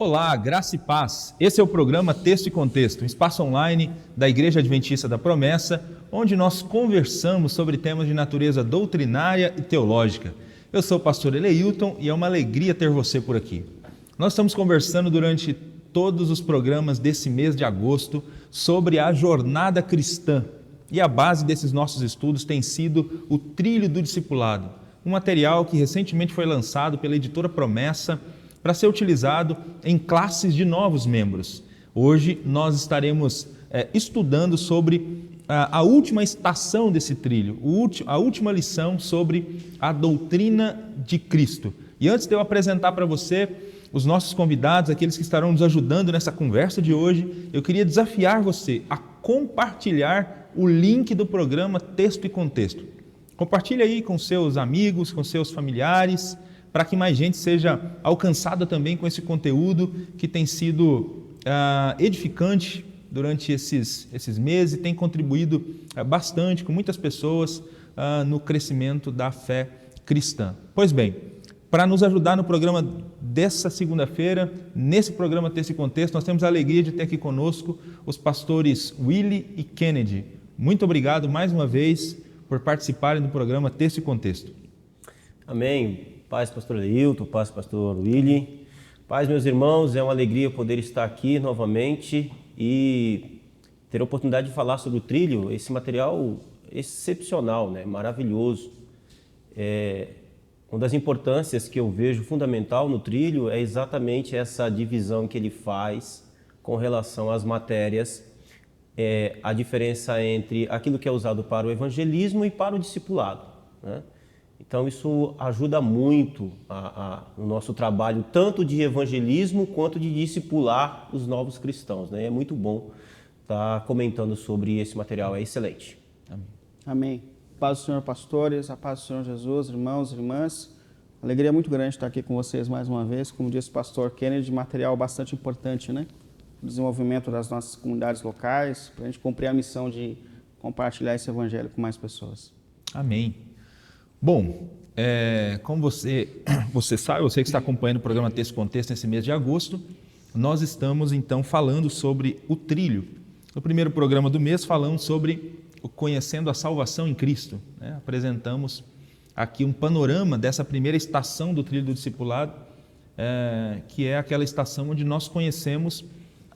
Olá, graça e paz. Esse é o programa Texto e Contexto, um espaço online da Igreja Adventista da Promessa, onde nós conversamos sobre temas de natureza doutrinária e teológica. Eu sou o pastor Eleilton e é uma alegria ter você por aqui. Nós estamos conversando durante todos os programas desse mês de agosto sobre a jornada cristã. E a base desses nossos estudos tem sido o Trilho do Discipulado, um material que recentemente foi lançado pela editora Promessa para ser utilizado em classes de novos membros. Hoje nós estaremos estudando sobre a última estação desse trilho, a última lição sobre a doutrina de Cristo. E antes de eu apresentar para você os nossos convidados, aqueles que estarão nos ajudando nessa conversa de hoje, eu queria desafiar você a compartilhar o link do programa Texto e Contexto. Compartilhe aí com seus amigos, com seus familiares, para que mais gente seja alcançada também com esse conteúdo que tem sido edificante durante esses meses e tem contribuído bastante com muitas pessoas no crescimento da fé cristã. Pois bem, para nos ajudar no programa dessa segunda-feira, nesse programa Texto e Contexto, nós temos a alegria de ter aqui conosco os pastores Willy e Kennedy. Muito obrigado mais uma vez por participarem do programa Texto e Contexto. Amém. Paz, pastor Eleilton, paz, pastor Willy. Paz, meus irmãos, é uma alegria poder estar aqui novamente e ter a oportunidade de falar sobre o trilho, esse material excepcional, né? Maravilhoso. Uma das importâncias que eu vejo fundamental no trilho é exatamente essa divisão que ele faz com relação às matérias, a diferença entre aquilo que é usado para o evangelismo e para o discipulado, né? Então isso ajuda muito no nosso trabalho, tanto de evangelismo quanto de discipular os novos cristãos, né? É muito bom estar comentando sobre esse material, é excelente. Amém. Amém. Paz do Senhor, pastores, a paz do Senhor Jesus, irmãos e irmãs. Alegria muito grande estar aqui com vocês mais uma vez. Como disse o pastor Kennedy, material bastante importante, né? O desenvolvimento das nossas comunidades locais, para a gente cumprir a missão de compartilhar esse evangelho com mais pessoas. Amém. Bom, como você sabe, você que está acompanhando o programa Texto e Contexto nesse mês de agosto, nós estamos então falando sobre o trilho. No primeiro programa do mês falamos sobre o Conhecendo a Salvação em Cristo, né? Apresentamos aqui um panorama dessa primeira estação do trilho do discipulado, que é aquela estação onde nós conhecemos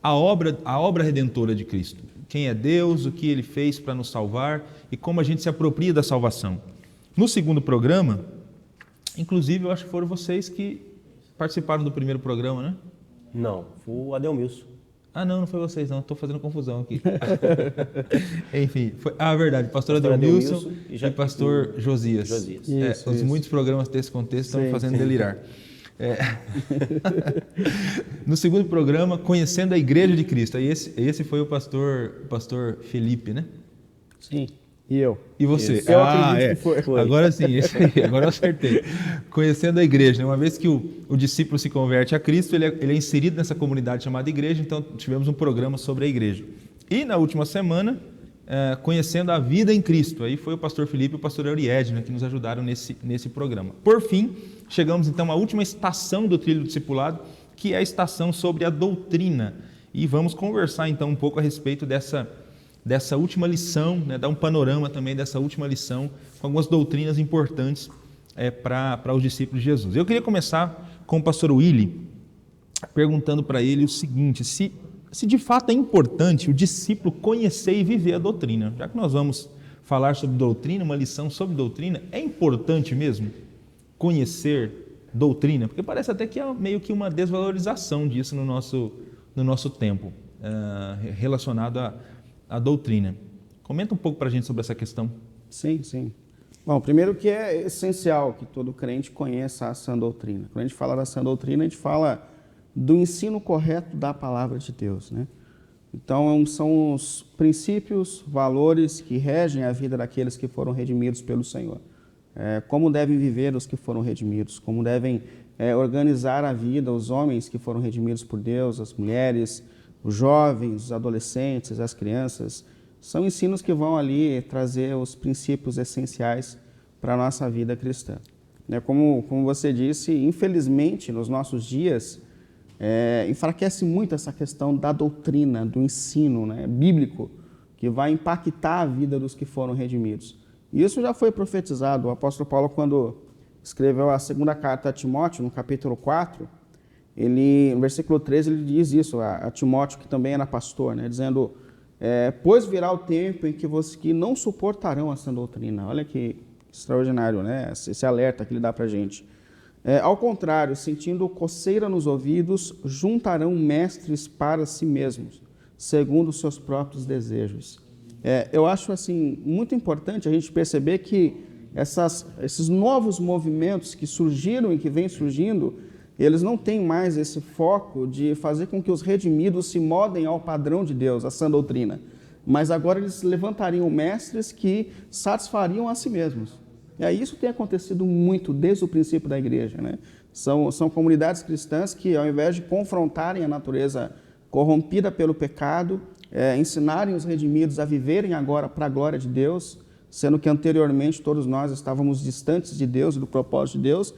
a obra redentora de Cristo. Quem é Deus, o que Ele fez para nos salvar e como a gente se apropria da salvação. No segundo programa, inclusive eu acho que foram vocês que participaram do primeiro programa, né? Não, foi o Adelmilson. Não foi vocês não, estou fazendo confusão aqui. Enfim, verdade, pastor Adelmilson e pastor Josias. Os muitos programas desse contexto estão me fazendo delirar. No segundo programa, Conhecendo a Igreja de Cristo. Aí esse foi o pastor Felipe, né? Sim. E eu. E você? Eu acredito que foi. Agora sim, agora eu acertei. Conhecendo a igreja, né? Uma vez que o discípulo se converte a Cristo, ele é inserido nessa comunidade chamada igreja, então tivemos um programa sobre a igreja. E na última semana, Conhecendo a Vida em Cristo, aí foi o pastor Felipe e o pastor Euriedna que nos ajudaram nesse programa. Por fim, chegamos então à última estação do trilho do discipulado, que é a estação sobre a doutrina. E vamos conversar então um pouco a respeito dessa última lição, né, dar um panorama também dessa última lição, com algumas doutrinas importantes para os discípulos de Jesus. Eu queria começar com o pastor Willy, perguntando para ele o seguinte: se de fato é importante o discípulo conhecer e viver a doutrina. Já que nós vamos falar sobre doutrina, uma lição sobre doutrina, é importante mesmo conhecer doutrina? Porque parece até que é meio que uma desvalorização disso no nosso tempo, relacionado a doutrina. Comenta um pouco para a gente sobre essa questão. Sim. Bom, primeiro que é essencial que todo crente conheça a sã doutrina. Quando a gente fala da sã doutrina, a gente fala do ensino correto da palavra de Deus, né? Então, são os princípios, valores que regem a vida daqueles que foram redimidos pelo Senhor. Como devem viver os que foram redimidos, como devem organizar a vida os homens que foram redimidos por Deus, as mulheres, os jovens, os adolescentes, as crianças. São ensinos que vão ali trazer os princípios essenciais para a nossa vida cristã. Como você disse, infelizmente, nos nossos dias, enfraquece muito essa questão da doutrina, do ensino, né, bíblico, que vai impactar a vida dos que foram redimidos. E isso já foi profetizado. O apóstolo Paulo, quando escreveu a segunda carta a Timóteo, no capítulo 4, no versículo 13, ele diz isso a Timóteo, que também era pastor, né, dizendo, pois virá o tempo em que vocês que não suportarão a sã doutrina. Olha que extraordinário, né, esse alerta que ele dá para a gente. Ao contrário, sentindo coceira nos ouvidos, juntarão mestres para si mesmos, segundo os seus próprios desejos. Eu acho assim muito importante a gente perceber que esses novos movimentos que surgiram e que vêm surgindo, eles não têm mais esse foco de fazer com que os redimidos se modem ao padrão de Deus, a sã doutrina, mas agora eles levantariam mestres que satisfariam a si mesmos. E aí isso tem acontecido muito desde o princípio da igreja, né? São comunidades cristãs que, ao invés de confrontarem a natureza corrompida pelo pecado, ensinarem os redimidos a viverem agora para a glória de Deus, sendo que anteriormente todos nós estávamos distantes de Deus e do propósito de Deus,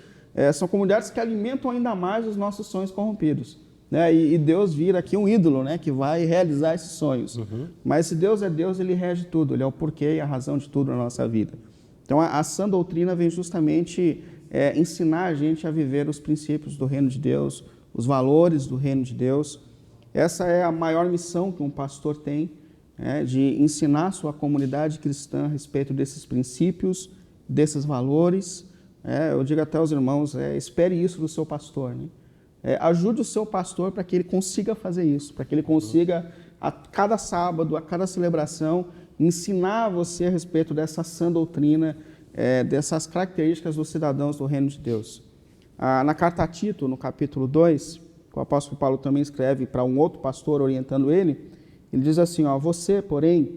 são comunidades que alimentam ainda mais os nossos sonhos corrompidos, né? E Deus vira aqui um ídolo, né, que vai realizar esses sonhos. Mas se Deus é Deus, Ele rege tudo, Ele é o porquê e a razão de tudo na nossa vida. Então, a sã doutrina vem justamente ensinar a gente a viver os princípios do reino de Deus, os valores do reino de Deus. Essa é a maior missão que um pastor tem, de ensinar a sua comunidade cristã a respeito desses princípios, desses valores. Eu digo até aos irmãos, espere isso do seu pastor, né? Ajude o seu pastor para que ele consiga fazer isso, para que ele consiga, a cada sábado, a cada celebração, ensinar você a respeito dessa sã doutrina, dessas características dos cidadãos do reino de Deus. Na carta a Tito, no capítulo 2, o apóstolo Paulo também escreve para um outro pastor orientando ele diz assim, você, porém,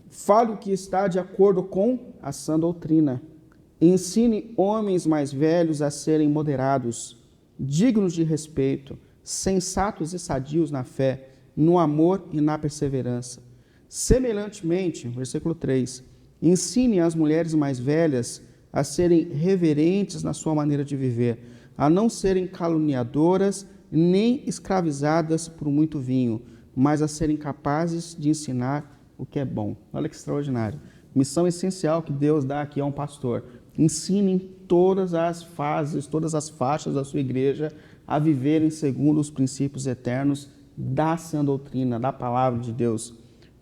fale o que está de acordo com a sã doutrina. Ensine homens mais velhos a serem moderados, dignos de respeito, sensatos e sadios na fé, no amor e na perseverança. Semelhantemente, versículo 3, ensine as mulheres mais velhas a serem reverentes na sua maneira de viver, a não serem caluniadoras, nem escravizadas por muito vinho, mas a serem capazes de ensinar o que é bom. Olha que extraordinário. Missão essencial que Deus dá aqui a um pastor. Ensine todas as fases, todas as faixas da sua igreja a viverem segundo os princípios eternos da sã doutrina, da palavra de Deus.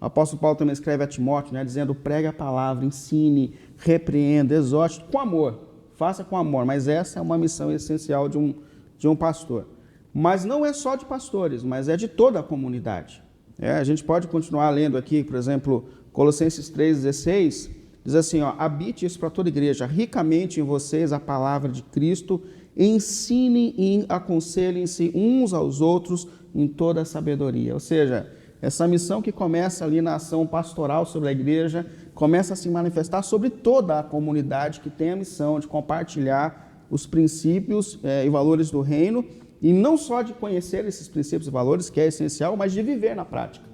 O apóstolo Paulo também escreve a Timóteo, né, dizendo, pregue a palavra, ensine, repreenda, exorte, com amor, faça com amor, mas essa é uma missão essencial de um pastor. Mas não é só de pastores, mas é de toda a comunidade. A gente pode continuar lendo aqui, por exemplo, Colossenses 3,16, diz assim, habite isso para toda a igreja, ricamente em vocês a palavra de Cristo, ensinem e aconselhem-se uns aos outros em toda a sabedoria. Ou seja, essa missão que começa ali na ação pastoral sobre a igreja, começa a se manifestar sobre toda a comunidade que tem a missão de compartilhar os princípios e valores do reino, e não só de conhecer esses princípios e valores, que é essencial, mas de viver na prática.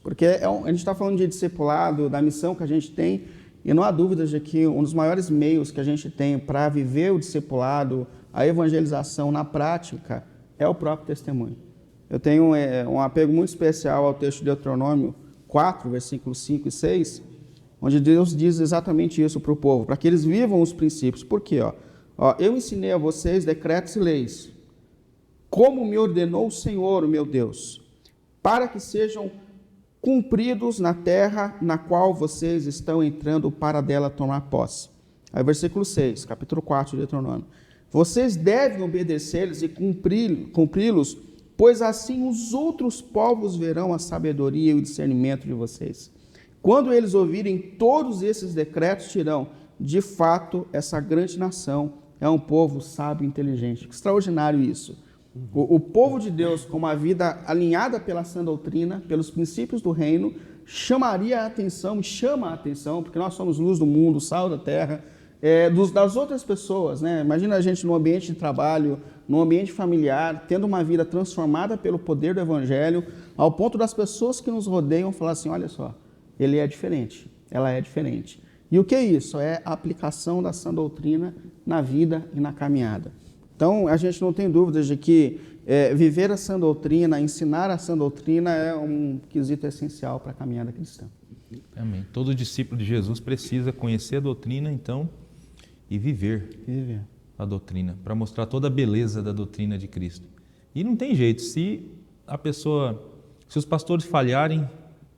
Porque a gente está falando de discipulado, da missão que a gente tem, e não há dúvidas de que um dos maiores meios que a gente tem para viver o discipulado, a evangelização na prática, é o próprio testemunho. Eu tenho um apego muito especial ao texto de Deuteronômio 4, versículos 5 e 6, onde Deus diz exatamente isso para o povo, para que eles vivam os princípios. Por quê? Eu ensinei a vocês decretos e leis, como me ordenou o Senhor, o meu Deus, para que sejam cumpridos na terra na qual vocês estão entrando para dela tomar posse. Aí versículo 6, capítulo 4 de Deuteronômio. Vocês devem obedecer-lhes e cumpri-los, pois assim os outros povos verão a sabedoria e o discernimento de vocês. Quando eles ouvirem todos esses decretos, dirão, de fato, essa grande nação é um povo sábio e inteligente. Extraordinário isso. O povo de Deus, com uma vida alinhada pela sã doutrina, pelos princípios do reino, chamaria a atenção e chama a atenção, porque nós somos luz do mundo, sal da terra, das outras pessoas, né? Imagina a gente no ambiente de trabalho, no ambiente familiar, tendo uma vida transformada pelo poder do evangelho, ao ponto das pessoas que nos rodeiam falar assim, olha só, ele é diferente, ela é diferente. E o que é isso? É a aplicação da sã doutrina na vida e na caminhada. Então, a gente não tem dúvidas de que viver a sã doutrina, ensinar a sã doutrina é um quesito essencial para a caminhada cristã. Amém. Todo discípulo de Jesus precisa conhecer a doutrina, então, e viver a doutrina, para mostrar toda a beleza da doutrina de Cristo. E não tem jeito, se os pastores falharem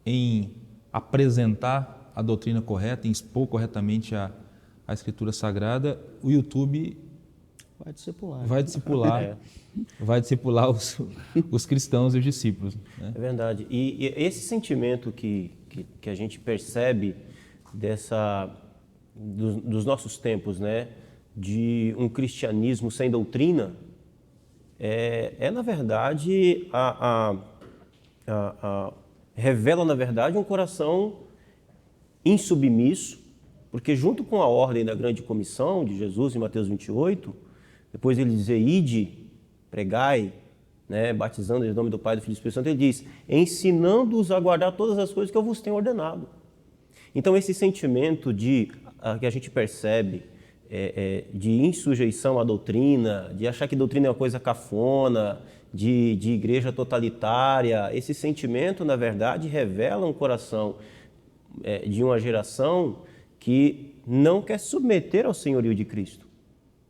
em apresentar a doutrina correta, em expor corretamente a Escritura Sagrada, o YouTube vai discipular os cristãos e os discípulos. Né? É verdade. E esse sentimento que a gente percebe dos nossos tempos, né, de um cristianismo sem doutrina, na verdade, revela, na verdade, um coração insubmisso, porque junto com a ordem da grande comissão de Jesus em Mateus 28, depois ele dizer, ide, pregai, né, batizando em nome do Pai, do Filho e do Espírito Santo, ele diz, ensinando-os a guardar todas as coisas que eu vos tenho ordenado. Então, esse sentimento que a gente percebe de insujeição à doutrina, de achar que doutrina é uma coisa cafona, de igreja totalitária, esse sentimento, na verdade, revela um coração de uma geração que não quer submeter ao senhorio de Cristo.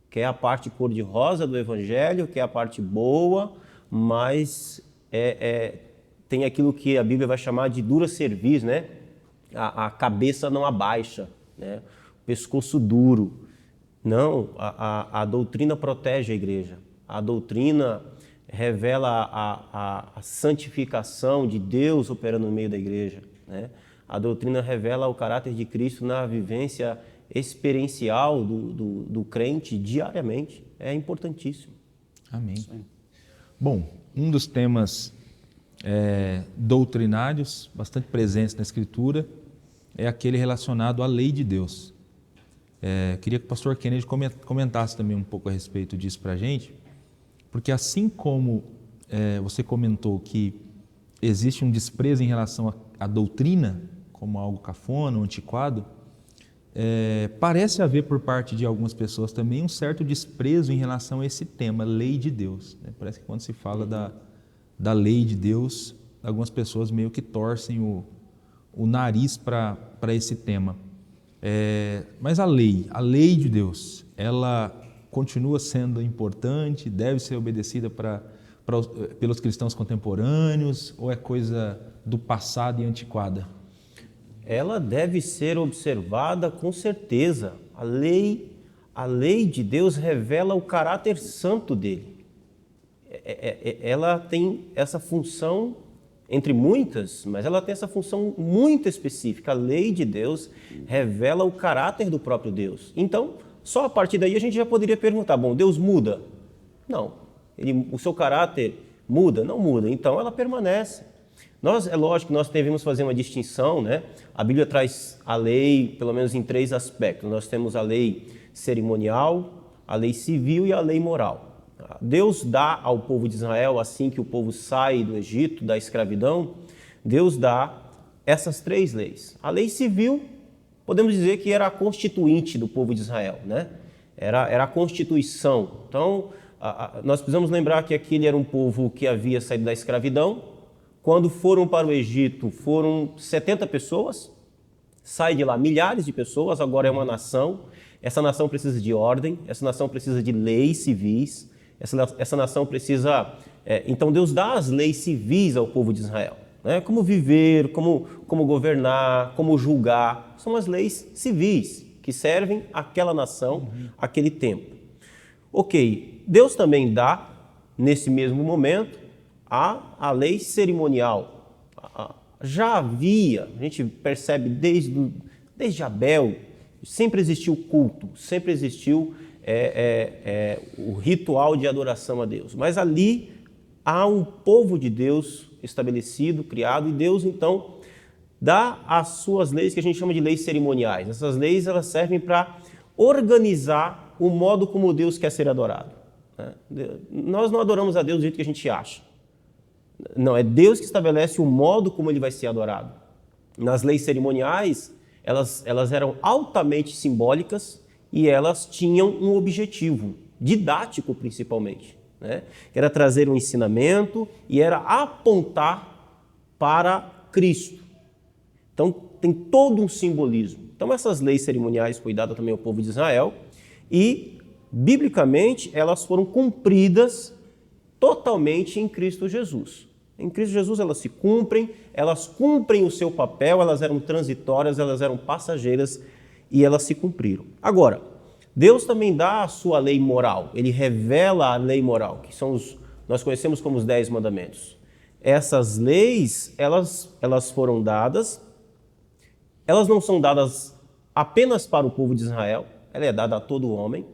Que é a parte cor-de-rosa do Evangelho, que é a parte boa, mas tem aquilo que a Bíblia vai chamar de dura cerviz, né? A cabeça não abaixa, né? O pescoço duro. Não, a doutrina protege a igreja. A doutrina revela a santificação de Deus operando no meio da igreja, né? A doutrina revela o caráter de Cristo na vivência experiencial do crente diariamente. É importantíssimo. Amém. Bom, um dos temas doutrinários bastante presentes na Escritura é aquele relacionado à lei de Deus. Queria que o pastor Kennedy comentasse também um pouco a respeito disso para a gente, porque assim como você comentou que existe um desprezo em relação à doutrina, como algo cafona, antiquado, parece haver por parte de algumas pessoas também um certo desprezo em relação a esse tema, lei de Deus. Né? Parece que quando se fala da lei de Deus, algumas pessoas meio que torcem o nariz para esse tema. Mas a lei de Deus, ela continua sendo importante, deve ser obedecida pelos cristãos contemporâneos, ou é coisa do passado e antiquada? Ela deve ser observada com certeza. A lei de Deus revela o caráter santo dele. Ela tem essa função, entre muitas, mas ela tem essa função muito específica. A lei de Deus revela o caráter do próprio Deus. Então, só a partir daí a gente já poderia perguntar, bom, Deus muda? Não. O seu caráter muda? Não muda. Então, ela permanece. É lógico que nós devemos fazer uma distinção, né? A Bíblia traz a lei, pelo menos em 3 aspectos. Nós temos a lei cerimonial, a lei civil e a lei moral. Deus dá ao povo de Israel, assim que o povo sai do Egito, da escravidão, Deus dá essas 3 leis. A lei civil, podemos dizer que era a constituinte do povo de Israel, né? Era a constituição. Então, nós precisamos lembrar que aquele era um povo que havia saído da escravidão. Quando foram para o Egito, foram 70 pessoas, sai de lá milhares de pessoas, agora é uma nação. Essa nação precisa de ordem, essa nação precisa de leis civis, essa nação precisa... Então Deus dá as leis civis ao povo de Israel, né? Como viver, como governar, como julgar. São as leis civis que servem àquela nação, àquele tempo. Ok, Deus também dá, nesse mesmo momento, a lei cerimonial. Já havia, a gente percebe desde Abel, sempre existiu culto, sempre existiu o ritual de adoração a Deus. Mas ali há um povo de Deus estabelecido, criado, e Deus então dá as suas leis, que a gente chama de leis cerimoniais. Essas leis elas servem para organizar o modo como Deus quer ser adorado. Nós não adoramos a Deus do jeito que a gente acha. Não, é Deus que estabelece o modo como ele vai ser adorado. Nas leis cerimoniais, elas eram altamente simbólicas e elas tinham um objetivo, didático principalmente. né? Era trazer um ensinamento e era apontar para Cristo. Então, tem todo um simbolismo. Então, essas leis cerimoniais foi dada também ao povo de Israel e, biblicamente, elas foram cumpridas totalmente em Cristo Jesus. Em Cristo Jesus elas cumprem o seu papel, elas eram transitórias, elas eram passageiras e elas se cumpriram. Agora, Deus também dá a sua lei moral, Ele revela a lei moral, que nós conhecemos como os 10 mandamentos. Essas leis, elas foram dadas, elas não são dadas apenas para o povo de Israel, ela é dada a todo homem.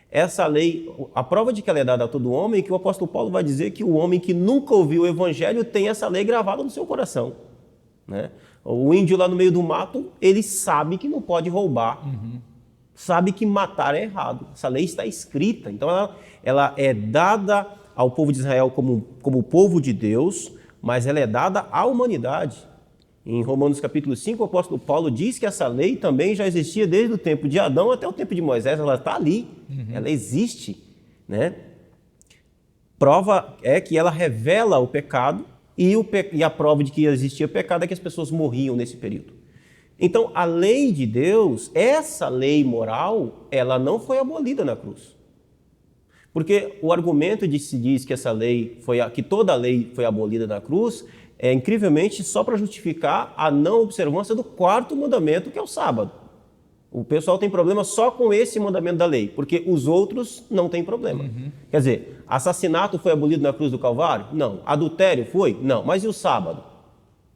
Essa lei, a prova de que ela é dada a todo homem é que o apóstolo Paulo vai dizer que o homem que nunca ouviu o evangelho tem essa lei gravada no seu coração, né? O índio lá no meio do mato, ele sabe que não pode roubar, sabe que matar é errado. Essa lei está escrita, então ela é dada ao povo de Israel como povo de Deus, mas ela é dada à humanidade. Em Romanos capítulo 5, o apóstolo Paulo diz que essa lei também já existia desde o tempo de Adão até o tempo de Moisés, ela está ali, ela existe, né? Prova é que ela revela o pecado e a prova de que existia pecado é que as pessoas morriam nesse período. Então, a lei de Deus, essa lei moral, ela não foi abolida na cruz. Porque o argumento de se diz que que toda a lei foi abolida na cruz é incrivelmente só para justificar a não observância do 4º mandamento, que é o sábado. O pessoal tem problema só com esse mandamento da lei, porque os outros não têm problema. Quer dizer, assassinato foi abolido na cruz do Calvário? Não. Adultério foi? Não. Mas e o sábado?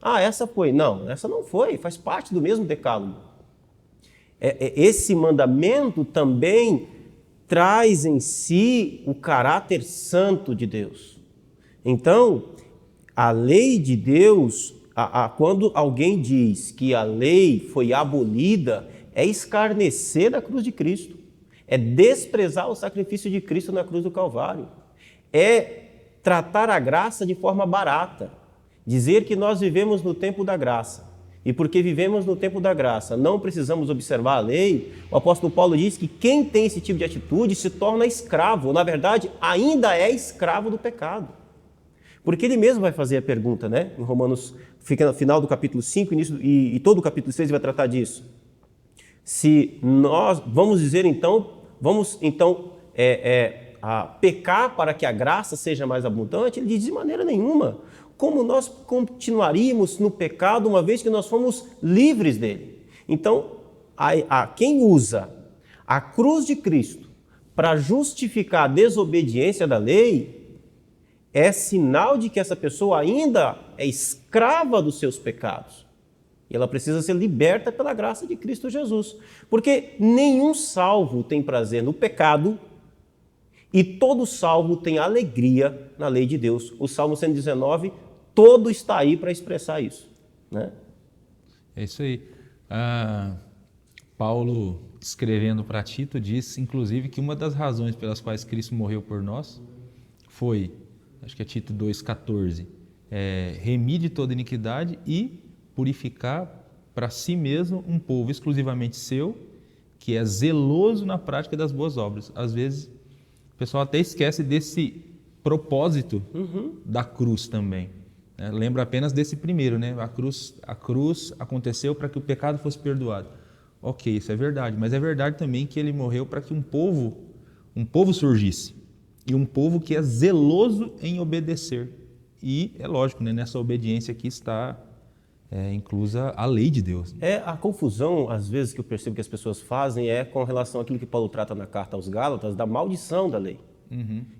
Ah, essa foi? Não, essa não foi, faz parte do mesmo decálogo. Esse mandamento também traz em si o caráter santo de Deus. Então, a lei de Deus, quando alguém diz que a lei foi abolida, é escarnecer da cruz de Cristo, é desprezar o sacrifício de Cristo na cruz do Calvário, é tratar a graça de forma barata, dizer que nós vivemos no tempo da graça, e porque vivemos no tempo da graça, não precisamos observar a lei. O apóstolo Paulo diz que quem tem esse tipo de atitude se torna escravo, ou, na verdade, ainda é escravo do pecado. Porque ele mesmo vai fazer a pergunta, né? Em Romanos, fica no final do capítulo 5, início, e todo o capítulo 6 vai tratar disso. Se nós vamos pecar para que a graça seja mais abundante, ele diz de maneira nenhuma. Como nós continuaríamos no pecado uma vez que nós fomos livres dele? Então, quem usa a cruz de Cristo para justificar a desobediência da lei é sinal de que essa pessoa ainda é escrava dos seus pecados. E ela precisa ser liberta pela graça de Cristo Jesus. Porque nenhum salvo tem prazer no pecado e todo salvo tem alegria na lei de Deus. O Salmo 119, todo está aí para expressar isso, né? É isso aí. Paulo, escrevendo para Tito, diz, inclusive, que uma das razões pelas quais Cristo morreu por nós foi, acho que é Tito 2,14, remir de toda iniquidade e purificar para si mesmo um povo exclusivamente seu, que é zeloso na prática das boas obras. Às vezes, o pessoal até esquece desse propósito da cruz também. Lembra apenas desse primeiro, né? A cruz aconteceu para que o pecado fosse perdoado. Ok, isso é verdade, mas é verdade também que ele morreu para que um povo surgisse. E um povo que é zeloso em obedecer. E é lógico, né? Nessa obediência aqui está inclusa a lei de Deus. A confusão, às vezes, que eu percebo que as pessoas fazem é com relação àquilo que Paulo trata na carta aos Gálatas, da maldição da lei.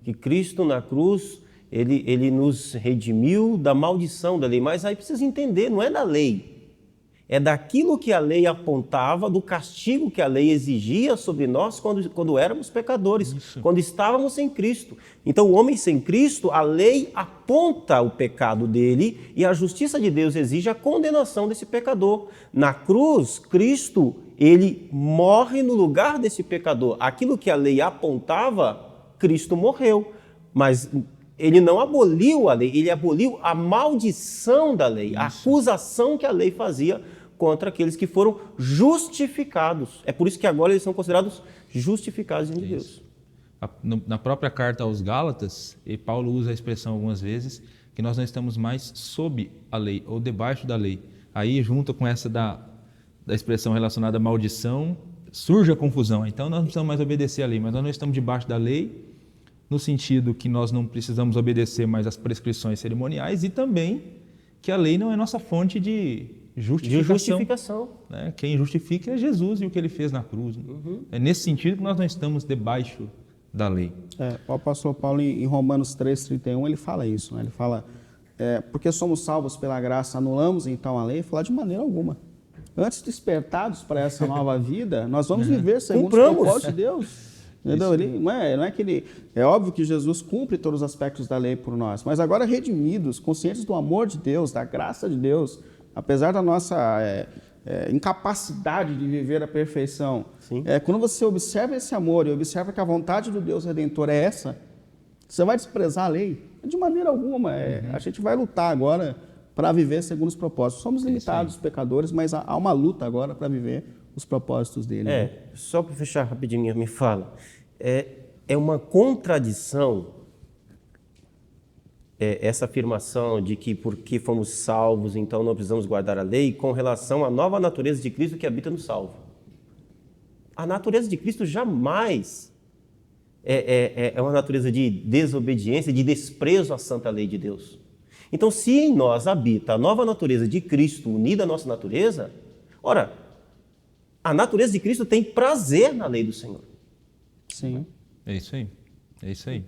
Que Cristo na cruz, ele nos redimiu da maldição da lei. Mas aí precisa entender, não é da lei. É daquilo que a lei apontava, do castigo que a lei exigia sobre nós quando éramos pecadores, quando estávamos sem Cristo. Então, o homem sem Cristo, a lei aponta o pecado dele e a justiça de Deus exige a condenação desse pecador. Na cruz, Cristo, ele morre no lugar desse pecador. Aquilo que a lei apontava, Cristo morreu. Mas ele não aboliu a lei, ele aboliu a maldição da lei, a acusação que a lei fazia contra aqueles que foram justificados. É por isso que agora eles são considerados justificados em Deus. Na própria carta aos Gálatas, e Paulo usa a expressão algumas vezes, que nós não estamos mais sob a lei ou debaixo da lei. Aí, junto com essa da expressão relacionada à maldição, surge a confusão. Então, nós não precisamos mais obedecer à lei, mas nós não estamos debaixo da lei, no sentido que nós não precisamos obedecer mais às prescrições cerimoniais e também que a lei não é nossa fonte de justificação. Né? Quem justifica é Jesus e o que ele fez na cruz. Né? É nesse sentido que nós não estamos debaixo da lei. O apóstolo Paulo, em Romanos 3,31, ele fala isso. Né? Ele fala, porque somos salvos pela graça, anulamos então a lei? Ele fala de maneira alguma. Antes despertados para essa nova vida, nós vamos viver segundo o propósito de Deus. Entendeu? Ele, não é que ele... É óbvio que Jesus cumpre todos os aspectos da lei por nós, mas agora redimidos, conscientes do amor de Deus, da graça de Deus, apesar da nossa incapacidade de viver a perfeição, quando você observa esse amor e observa que a vontade do Deus Redentor é essa, você vai desprezar a lei? De maneira alguma. A gente vai lutar agora para viver segundo os propósitos. Somos limitados, pecadores, mas há uma luta agora para viver os propósitos dele. Né? Só para fechar rapidinho, me fala. É uma contradição essa afirmação de que porque fomos salvos, então não precisamos guardar a lei, com relação à nova natureza de Cristo que habita no salvo. A natureza de Cristo jamais é uma natureza de desobediência, de desprezo à santa lei de Deus. Então, se em nós habita a nova natureza de Cristo unida à nossa natureza, ora, a natureza de Cristo tem prazer na lei do Senhor. Sim. É isso aí.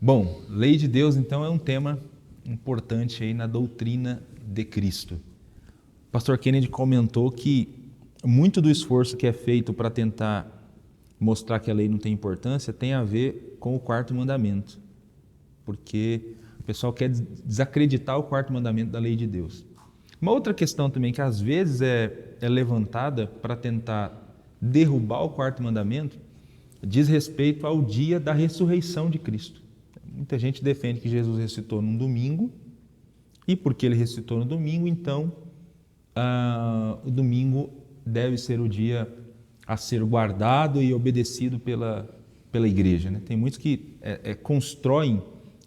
Bom, lei de Deus, então, é um tema importante aí na doutrina de Cristo. O pastor Kennedy comentou que muito do esforço que é feito para tentar mostrar que a lei não tem importância tem a ver com o quarto mandamento, porque o pessoal quer desacreditar o quarto mandamento da lei de Deus. Uma outra questão também que às vezes é levantada para tentar derrubar o quarto mandamento diz respeito ao dia da ressurreição de Cristo. Muita gente defende que Jesus ressuscitou num domingo, e porque ele ressuscitou no domingo, então o domingo deve ser o dia a ser guardado e obedecido pela igreja. Né? Tem muitos que constroem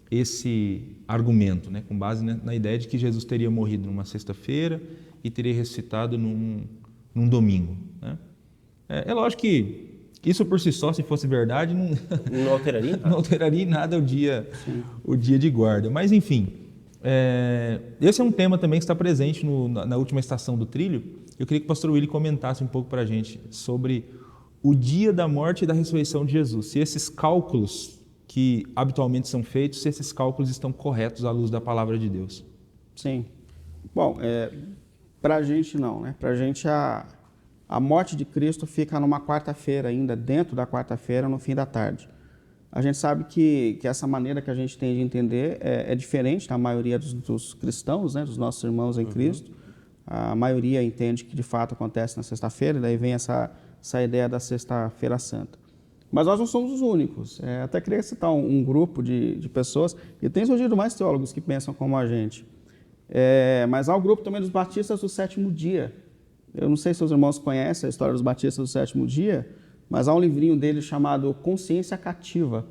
esse argumento, né? Com base na ideia de que Jesus teria morrido numa sexta-feira e teria ressuscitado num domingo. Né? É lógico que isso por si só, se fosse verdade, não alteraria nada. Não alteraria em nada o dia de guarda. Mas, enfim, esse é um tema também que está presente na última estação do trilho. Eu queria que o pastor Willy comentasse um pouco para a gente sobre o dia da morte e da ressurreição de Jesus. Se esses cálculos que habitualmente são feitos, se esses cálculos estão corretos à luz da palavra de Deus. Sim. Bom, para a gente não, né? Para a gente a morte de Cristo fica numa quarta-feira ainda, dentro da quarta-feira, no fim da tarde. A gente sabe que essa maneira que a gente tem de entender é diferente da maioria dos cristãos, né, dos nossos irmãos em Cristo. A maioria entende que de fato acontece na sexta-feira, daí vem essa ideia da sexta-feira santa. Mas nós não somos os únicos. Até queria citar um grupo de pessoas, e tem surgido mais teólogos que pensam como a gente. Mas há o grupo também dos batistas do sétimo dia. Eu não sei se os irmãos conhecem a história dos batistas do sétimo dia, mas há um livrinho deles chamado Consciência Cativa.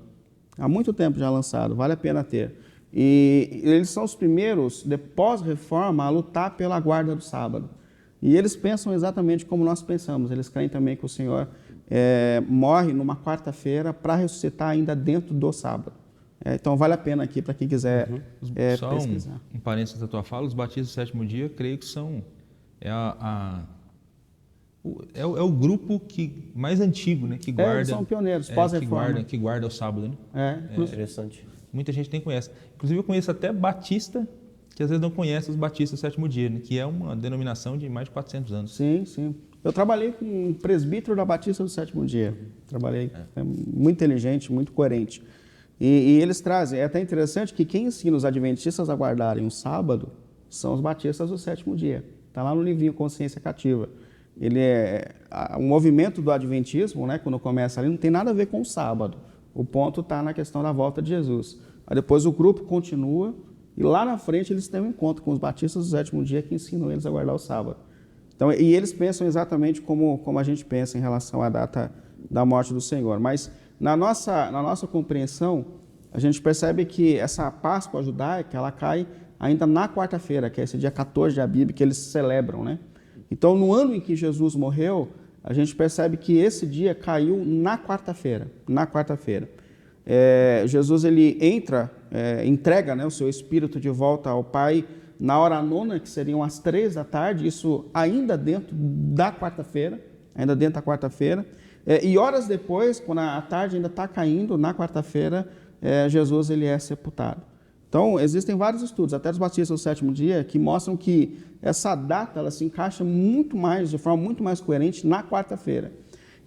Há muito tempo já lançado, vale a pena ter. E eles são os primeiros, de pós-reforma, a lutar pela guarda do sábado. E eles pensam exatamente como nós pensamos. Eles creem também que o Senhor morre numa quarta-feira para ressuscitar ainda dentro do sábado. Então vale a pena aqui para quem quiser pesquisar. Um parênteses da tua fala, os batistas do sétimo dia, creio que são... É o grupo mais antigo, né, que guarda... Eles são pioneiros, pós-reforma. Que guarda o sábado. Né? Interessante. Muita gente nem conhece. Inclusive eu conheço até batista, que às vezes não conhece os batistas do sétimo dia, né, que é uma denominação de mais de 400 anos. Sim. Eu trabalhei com um presbítero da Batista do sétimo dia. Trabalhei, muito inteligente, muito coerente. E eles trazem, é até interessante que quem ensina os adventistas a guardarem o sábado são os batistas do sétimo dia. Está lá no livrinho Consciência Cativa. O movimento do adventismo, né, quando começa ali, não tem nada a ver com o sábado. O ponto está na questão da volta de Jesus. Aí depois o grupo continua e lá na frente eles têm um encontro com os batistas do sétimo dia que ensinam eles a guardar o sábado. Então, e eles pensam exatamente como a gente pensa em relação à data da morte do Senhor. Mas na nossa compreensão, a gente percebe que essa Páscoa judaica, ela cai ainda na quarta-feira, que é esse dia 14 de Abib, que eles celebram, né? Então, no ano em que Jesus morreu, a gente percebe que esse dia caiu na quarta-feira. Jesus, ele entrega, né, o seu espírito de volta ao Pai na hora nona, que seriam as 3 da tarde, isso ainda dentro da quarta-feira, e horas depois, quando a tarde ainda está caindo, na quarta-feira, Jesus ele é sepultado. Então, existem vários estudos, até dos batistas do 7º dia, que mostram que essa data ela se encaixa de forma muito mais coerente na quarta-feira.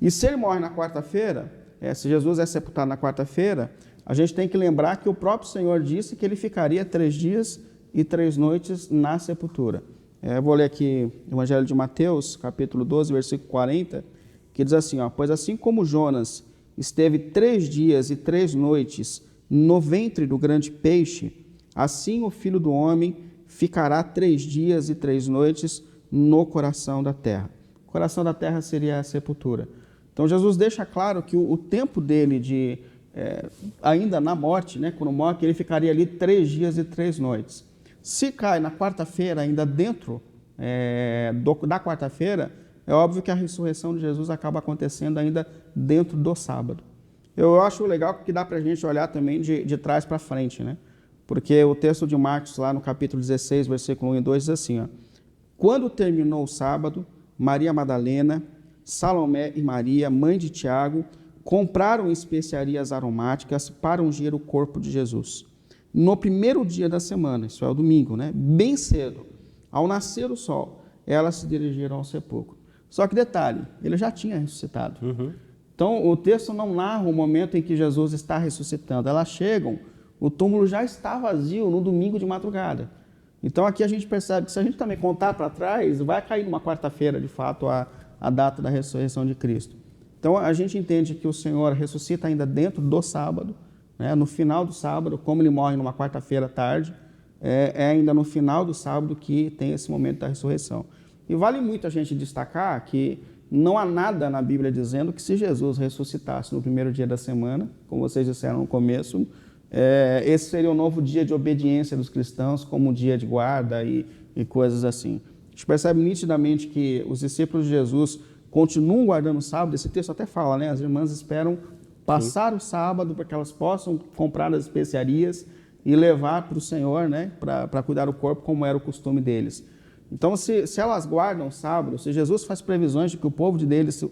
E se ele morre na quarta-feira, se Jesus é sepultado na quarta-feira, a gente tem que lembrar que o próprio Senhor disse que ele ficaria 3 dias e 3 noites na sepultura. Eu vou ler aqui o Evangelho de Mateus, capítulo 12, versículo 40, que diz assim, pois assim como Jonas esteve 3 dias e 3 noites no ventre do grande peixe, assim o Filho do Homem ficará 3 dias e 3 noites no coração da terra. O coração da terra seria a sepultura. Então Jesus deixa claro que o tempo dele ainda na morte, né, quando morre, ele ficaria ali 3 dias e 3 noites. Se cai na quarta-feira, ainda dentro da quarta-feira, é óbvio que a ressurreição de Jesus acaba acontecendo ainda dentro do sábado. Eu acho legal que dá para a gente olhar também de trás para frente, né? Porque o texto de Marcos, lá no capítulo 16, versículo 1 e 2, diz assim, quando terminou o sábado, Maria Madalena, Salomé e Maria, mãe de Tiago, compraram especiarias aromáticas para ungir o corpo de Jesus. No primeiro dia da semana, isso é o domingo, né? Bem cedo, ao nascer o sol, elas se dirigiram ao sepulcro. Só que detalhe, ele já tinha ressuscitado. Então, o texto não narra o momento em que Jesus está ressuscitando. Elas chegam, o túmulo já está vazio no domingo de madrugada. Então, aqui a gente percebe que se a gente também contar para trás, vai cair numa quarta-feira, de fato, a data da ressurreição de Cristo. Então, a gente entende que o Senhor ressuscita ainda dentro do sábado, né? No final do sábado, como ele morre numa quarta-feira à tarde, é ainda no final do sábado que tem esse momento da ressurreição. E vale muito a gente destacar que não há nada na Bíblia dizendo que se Jesus ressuscitasse no primeiro dia da semana, como vocês disseram no começo, esse seria o novo dia de obediência dos cristãos, como um dia de guarda e coisas assim. A gente percebe nitidamente que os discípulos de Jesus continuam guardando o sábado. Esse texto até fala, né? As irmãs esperam passar o sábado para que elas possam comprar as especiarias e levar para o Senhor, né? Para cuidar do corpo, como era o costume deles. Então, se elas guardam o sábado, se Jesus faz previsões de que o povo deles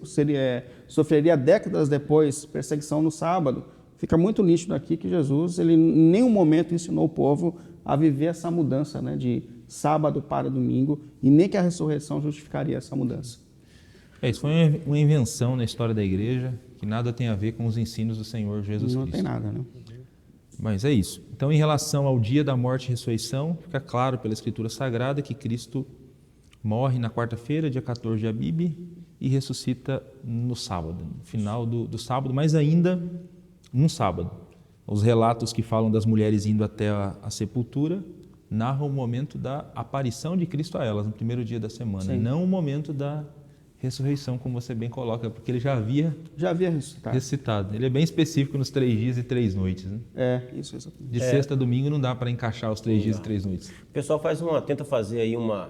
sofreria décadas depois perseguição no sábado, fica muito nítido aqui que Jesus, ele em nenhum momento ensinou o povo a viver essa mudança, né, de sábado para domingo, e nem que a ressurreição justificaria essa mudança. Isso foi uma invenção na história da igreja, que nada tem a ver com os ensinos do Senhor Jesus Cristo. Não tem nada, né? Mas é isso. Então, em relação ao dia da morte e ressurreição, fica claro pela Escritura Sagrada que Cristo morre na quarta-feira, dia 14 de Abib, e ressuscita no sábado, no final do sábado, mas ainda num sábado. Os relatos que falam das mulheres indo até a sepultura narram o momento da aparição de Cristo a elas, no primeiro dia da semana, e não o momento da ressurreição, como você bem coloca, porque ele já havia ressuscitado. Ele é bem específico nos 3 dias e 3 noites. Né? Isso exatamente. De sexta a domingo não dá para encaixar os 3 dias e 3 noites. O pessoal tenta fazer aí uma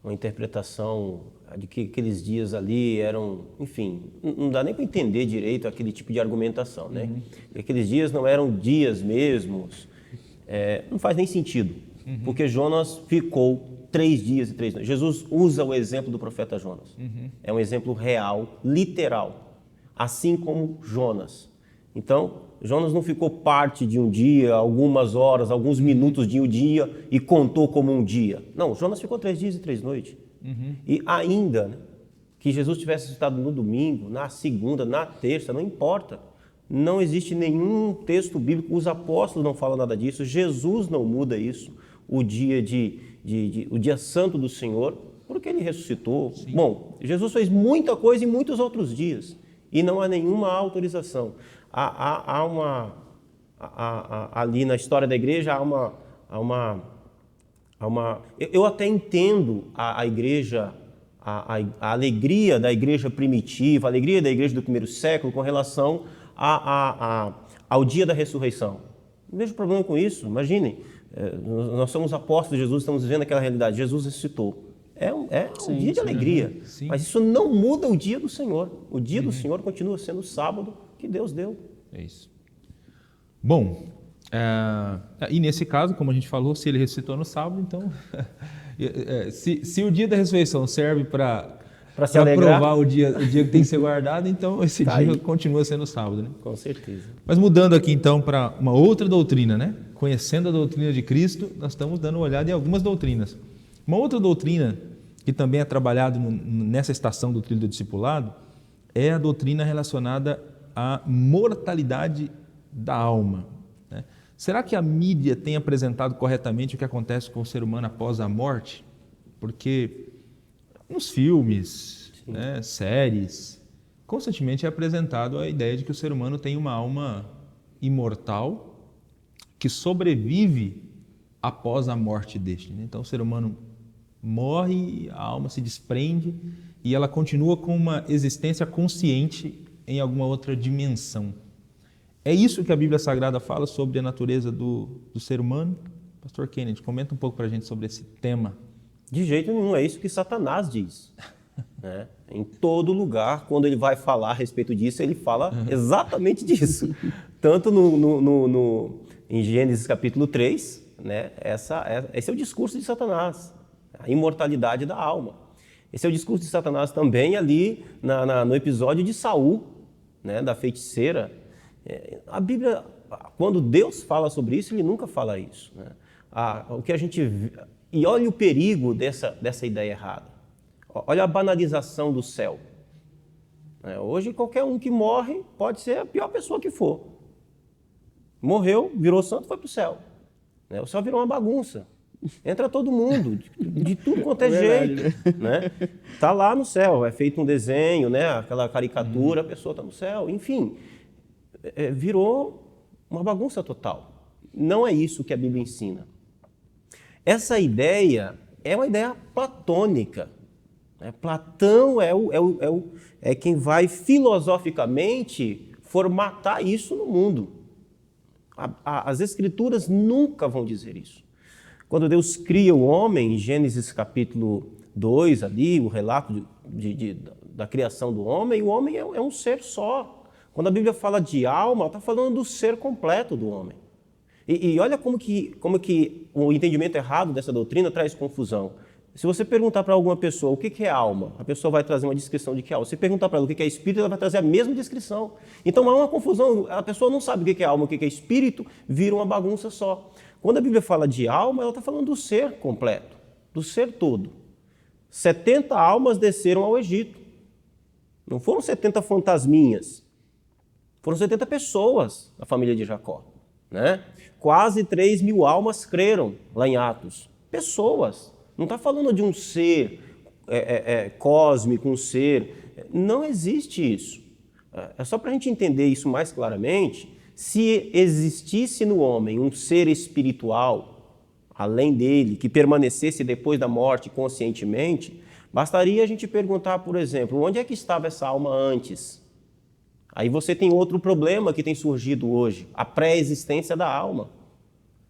interpretação de que aqueles dias ali eram, enfim, não dá nem para entender direito aquele tipo de argumentação, né? E aqueles dias não eram dias mesmos, não faz nem sentido, porque Jonas ficou 3 dias e 3 noites. Jesus usa o exemplo do profeta Jonas. É um exemplo real, literal, assim como Jonas. Então, Jonas não ficou parte de um dia, algumas horas, alguns minutos de um dia e contou como um dia. Não, Jonas ficou 3 dias e 3 noites. E ainda que Jesus tivesse estado no domingo, na segunda, na terça, não importa. Não existe nenhum texto bíblico, os apóstolos não falam nada disso, Jesus não muda isso, o dia o dia santo do Senhor, porque ele ressuscitou. Sim. Bom, Jesus fez muita coisa em muitos outros dias e não há nenhuma autorização. Ali na história da igreja há uma eu até entendo a igreja, a alegria da igreja primitiva, a alegria da igreja do primeiro século com relação ao dia da ressurreição. Não vejo problema com isso. Imaginem, nós somos apóstolos de Jesus, estamos vivendo aquela realidade. Jesus ressuscitou. É um dia de alegria, mas isso não muda o dia do Senhor. O dia do Senhor continua sendo o sábado que Deus deu. É isso. Bom, e nesse caso, como a gente falou, se ele ressuscitou no sábado, então, se o dia da ressurreição serve para provar o dia que tem que ser guardado, então esse dia continua sendo sábado, né? Com certeza. Mas mudando aqui então para uma outra doutrina, né? Conhecendo a doutrina de Cristo, nós estamos dando uma olhada em algumas doutrinas. Uma outra doutrina que também é trabalhada nessa estação do trilho do discipulado é a doutrina relacionada à mortalidade da alma, né? Será que a mídia tem apresentado corretamente o que acontece com o ser humano após a morte? Porque nos filmes, né, séries, constantemente é apresentado a ideia de que o ser humano tem uma alma imortal que sobrevive após a morte deste, né? Então o ser humano morre, a alma se desprende e ela continua com uma existência consciente em alguma outra dimensão. É isso que a Bíblia Sagrada fala sobre a natureza do ser humano? Pastor Kennedy, comenta um pouco para a gente sobre esse tema. De jeito nenhum, é isso que Satanás diz. Né? Em todo lugar, quando ele vai falar a respeito disso, ele fala exatamente disso. Tanto em Gênesis capítulo 3, né? Esse é o discurso de Satanás, a imortalidade da alma. Esse é o discurso de Satanás também ali no episódio de Saul, né? Da feiticeira. A Bíblia, quando Deus fala sobre isso, ele nunca fala isso, né? O que a gente... E olha o perigo dessa ideia errada. Olha a banalização do céu. Hoje, qualquer um que morre pode ser a pior pessoa que for. Morreu, virou santo, foi para o céu. O céu virou uma bagunça. Entra todo mundo, de tudo quanto é jeito. Né? Tá lá no céu, é feito um desenho, né? Aquela caricatura, a pessoa está no céu. Enfim, virou uma bagunça total. Não é isso que a Bíblia ensina. Essa ideia é uma ideia platônica. Platão é quem vai filosoficamente formatar isso no mundo. As Escrituras nunca vão dizer isso. Quando Deus cria o homem, em Gênesis capítulo 2, ali, o relato da criação do homem, o homem é um ser só. Quando a Bíblia fala de alma, está falando do ser completo do homem. E olha como que o entendimento errado dessa doutrina traz confusão. Se você perguntar para alguma pessoa o que é alma, a pessoa vai trazer uma descrição de que é alma. Se perguntar para ela o que é espírito, ela vai trazer a mesma descrição. Então há uma confusão, a pessoa não sabe o que é alma, o que é espírito, vira uma bagunça só. Quando a Bíblia fala de alma, ela está falando do ser completo, do ser todo. 70 almas desceram ao Egito. Não foram 70 fantasminhas, foram 70 pessoas da família de Jacó, né? Quase 3.000 almas creram lá em Atos. Pessoas. Não está falando de um ser cósmico, um ser... Não existe isso. É só para a gente entender isso mais claramente. Se existisse no homem um ser espiritual, além dele, que permanecesse depois da morte conscientemente, bastaria a gente perguntar, por exemplo, onde é que estava essa alma antes? Aí você tem outro problema que tem surgido hoje, a pré-existência da alma,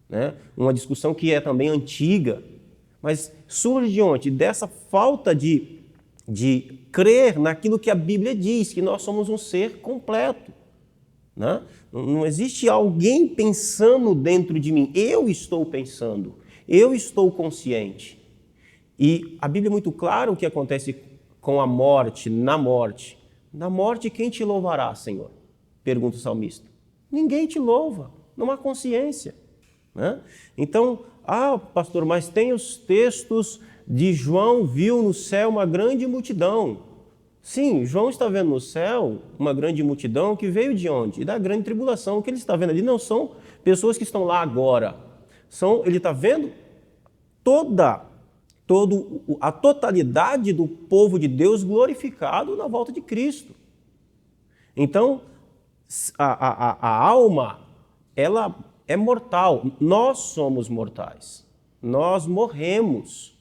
né? Uma discussão que é também antiga, mas surge de onde? Dessa falta de crer naquilo que a Bíblia diz, que nós somos um ser completo, né? Não existe alguém pensando dentro de mim, eu estou pensando, eu estou consciente. E a Bíblia é muito clara o que acontece com a morte, na morte. Na morte, quem te louvará, Senhor? Pergunta o salmista. Ninguém te louva, não há consciência, né? Então, pastor, mas tem os textos de João viu no céu uma grande multidão. Sim, João está vendo no céu uma grande multidão que veio de onde? Da grande tribulação. O que ele está vendo ali não são pessoas que estão lá agora. Ele está vendo a totalidade do povo de Deus glorificado na volta de Cristo. Então, a alma, ela é mortal. Nós somos mortais. Nós morremos.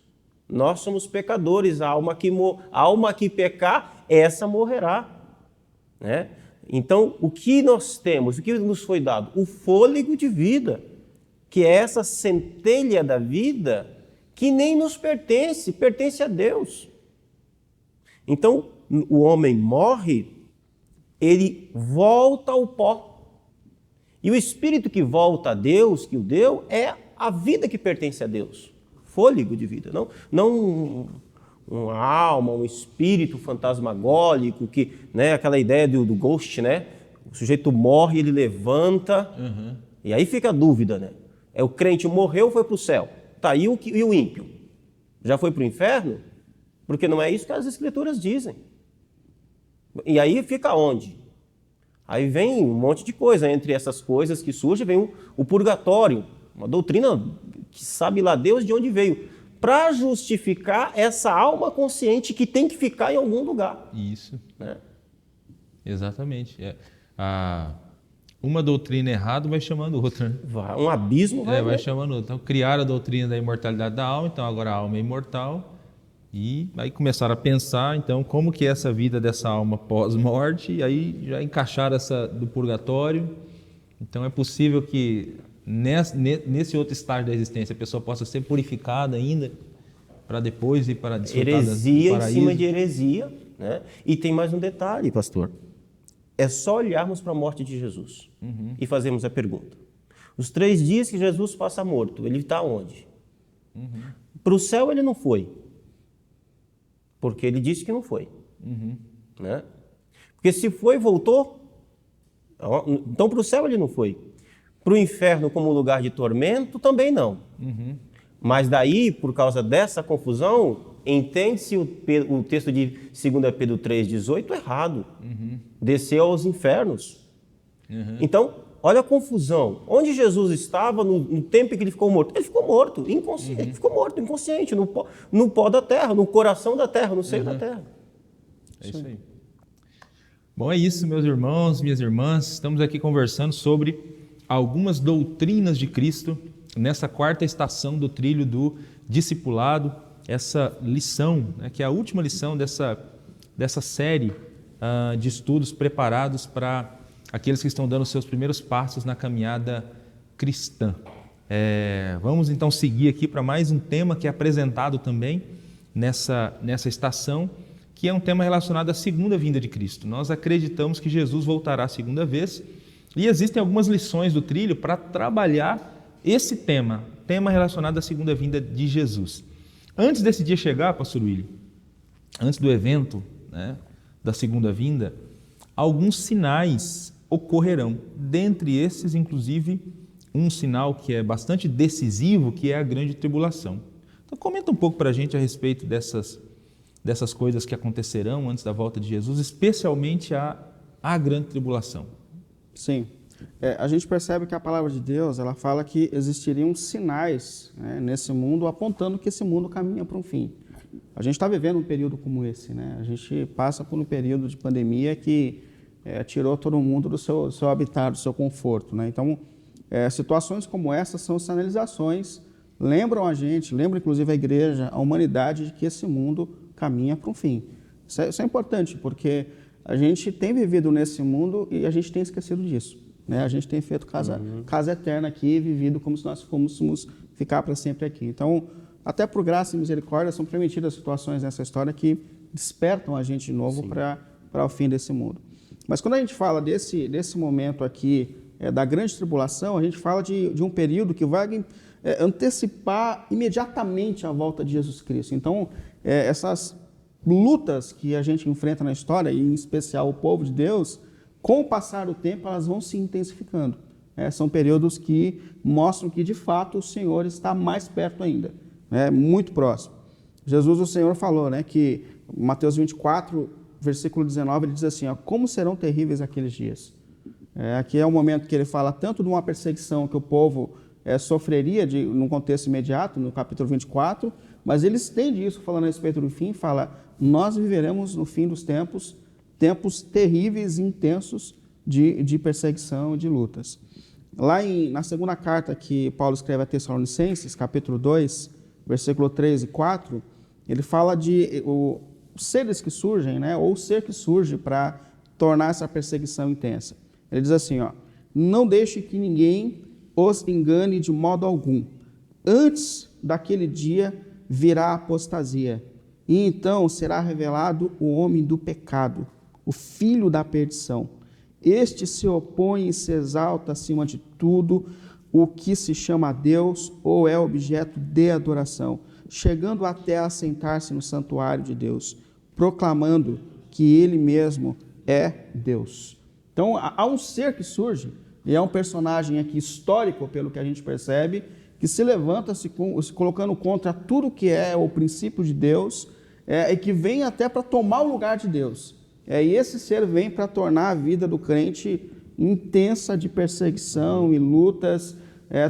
Nós somos pecadores. A alma que pecar, essa morrerá, né? Então, o que nós temos, o que nos foi dado? O fôlego de vida, que é essa centelha da vida que nem nos pertence, pertence a Deus. Então, o homem morre, ele volta ao pó. E o espírito que volta a Deus, que o deu, é a vida que pertence a Deus. Fôlego de vida, não uma alma, um espírito fantasmagórico, que, né, aquela ideia do ghost, né? O sujeito morre, ele levanta, e aí fica a dúvida, né? É o crente morreu, foi para o céu. Tá, e o ímpio? Já foi para o inferno? Porque não é isso que as escrituras dizem. E aí fica onde? Aí vem um monte de coisa. Entre essas coisas que surgem, vem o purgatório, uma doutrina que sabe lá Deus de onde veio, para justificar essa alma consciente que tem que ficar em algum lugar. Isso. Né? Exatamente. Uma doutrina errada vai chamando outra. Né? Um abismo vai chamando outra. Então, criaram a doutrina da imortalidade da alma, então agora a alma é imortal. E aí começaram a pensar, então, como que é essa vida dessa alma pós-morte, e aí já encaixaram essa do purgatório. Então é possível que nesse outro estágio da existência a pessoa possa ser purificada ainda, para depois ir para desfrutar heresia do paraíso. Em cima de heresia, né? E tem mais um detalhe, pastor. É só olharmos para a morte de Jesus e fazermos a pergunta. Os 3 dias que Jesus passa morto, ele está onde? Para o céu ele não foi. Porque ele disse que não foi. Né? Porque se foi, voltou. Então, para o céu ele não foi. Para o inferno como lugar de tormento, também não. Mas daí, por causa dessa confusão, entende-se o texto de 2 Pedro 3,18 errado. Desceu aos infernos. Então, olha a confusão. Onde Jesus estava no tempo em que ele ficou morto? Ele ficou morto, inconsciente. Ele ficou morto, inconsciente, no pó da terra, no coração da terra, no seio da terra. É isso aí. Bom, é isso, meus irmãos, minhas irmãs. Estamos aqui conversando sobre algumas doutrinas de Cristo nessa 4ª estação do trilho do discipulado. Essa lição, né, que é a última lição dessa série de estudos preparados para aqueles que estão dando seus primeiros passos na caminhada cristã. Vamos então seguir aqui para mais um tema que é apresentado também nessa estação, que é um tema relacionado à segunda vinda de Cristo. Nós acreditamos que Jesus voltará a segunda vez e existem algumas lições do trilho para trabalhar esse tema relacionado à segunda vinda de Jesus. Antes desse dia chegar, pastor Willi, antes do evento, né, da segunda vinda, alguns sinais ocorrerão. Dentre esses, inclusive, um sinal que é bastante decisivo, que é a grande tribulação. Então, comenta um pouco para a gente a respeito dessas coisas que acontecerão antes da volta de Jesus, especialmente a grande tribulação. Sim. A gente percebe que a palavra de Deus, ela fala que existiriam sinais, né, nesse mundo, apontando que esse mundo caminha para um fim. A gente está vivendo um período como esse, né? A gente passa por um período de pandemia que tirou todo mundo do seu habitat, do seu conforto, né? Então, situações como essas são sinalizações, lembram a gente, lembram inclusive a igreja, a humanidade, de que esse mundo caminha para um fim. Isso é importante, porque a gente tem vivido nesse mundo e a gente tem esquecido disso, né? A gente tem feito casa eterna aqui, vivido como se nós fôssemos ficar para sempre aqui. Então, até por graça e misericórdia, são permitidas situações nessa história que despertam a gente de novo para o fim desse mundo. Mas quando a gente fala desse momento aqui, da grande tribulação, a gente fala de um período que vai antecipar imediatamente a volta de Jesus Cristo. Então, essas lutas que a gente enfrenta na história, e em especial o povo de Deus, com o passar do tempo, elas vão se intensificando. São períodos que mostram que, de fato, o Senhor está mais perto ainda, muito próximo. Jesus, o Senhor, falou, né, que Mateus 24, versículo 19, ele diz assim, como serão terríveis aqueles dias. Aqui é o momento que ele fala tanto de uma perseguição que o povo sofreria num contexto imediato, no capítulo 24, mas ele estende isso falando a respeito do fim, fala, nós viveremos no fim dos tempos terríveis e intensos de perseguição e de lutas. Lá na segunda carta que Paulo escreve a Tessalonicenses, capítulo 2, versículo 3 e 4, ele fala de os seres que surgem, né, ou o ser que surge para tornar essa perseguição intensa. Ele diz assim, ó, não deixe que ninguém os engane de modo algum. Antes daquele dia virá a apostasia, e então será revelado o homem do pecado, o filho da perdição. Este se opõe e se exalta acima de tudo o que se chama Deus ou é objeto de adoração, chegando até a sentar-se no santuário de Deus, proclamando que ele mesmo é Deus. Então, há um ser que surge, e é um personagem aqui histórico, pelo que a gente percebe, que se levanta se colocando contra tudo que é o princípio de Deus, e que vem até para tomar o lugar de Deus. E esse ser vem para tornar a vida do crente intensa de perseguição e lutas,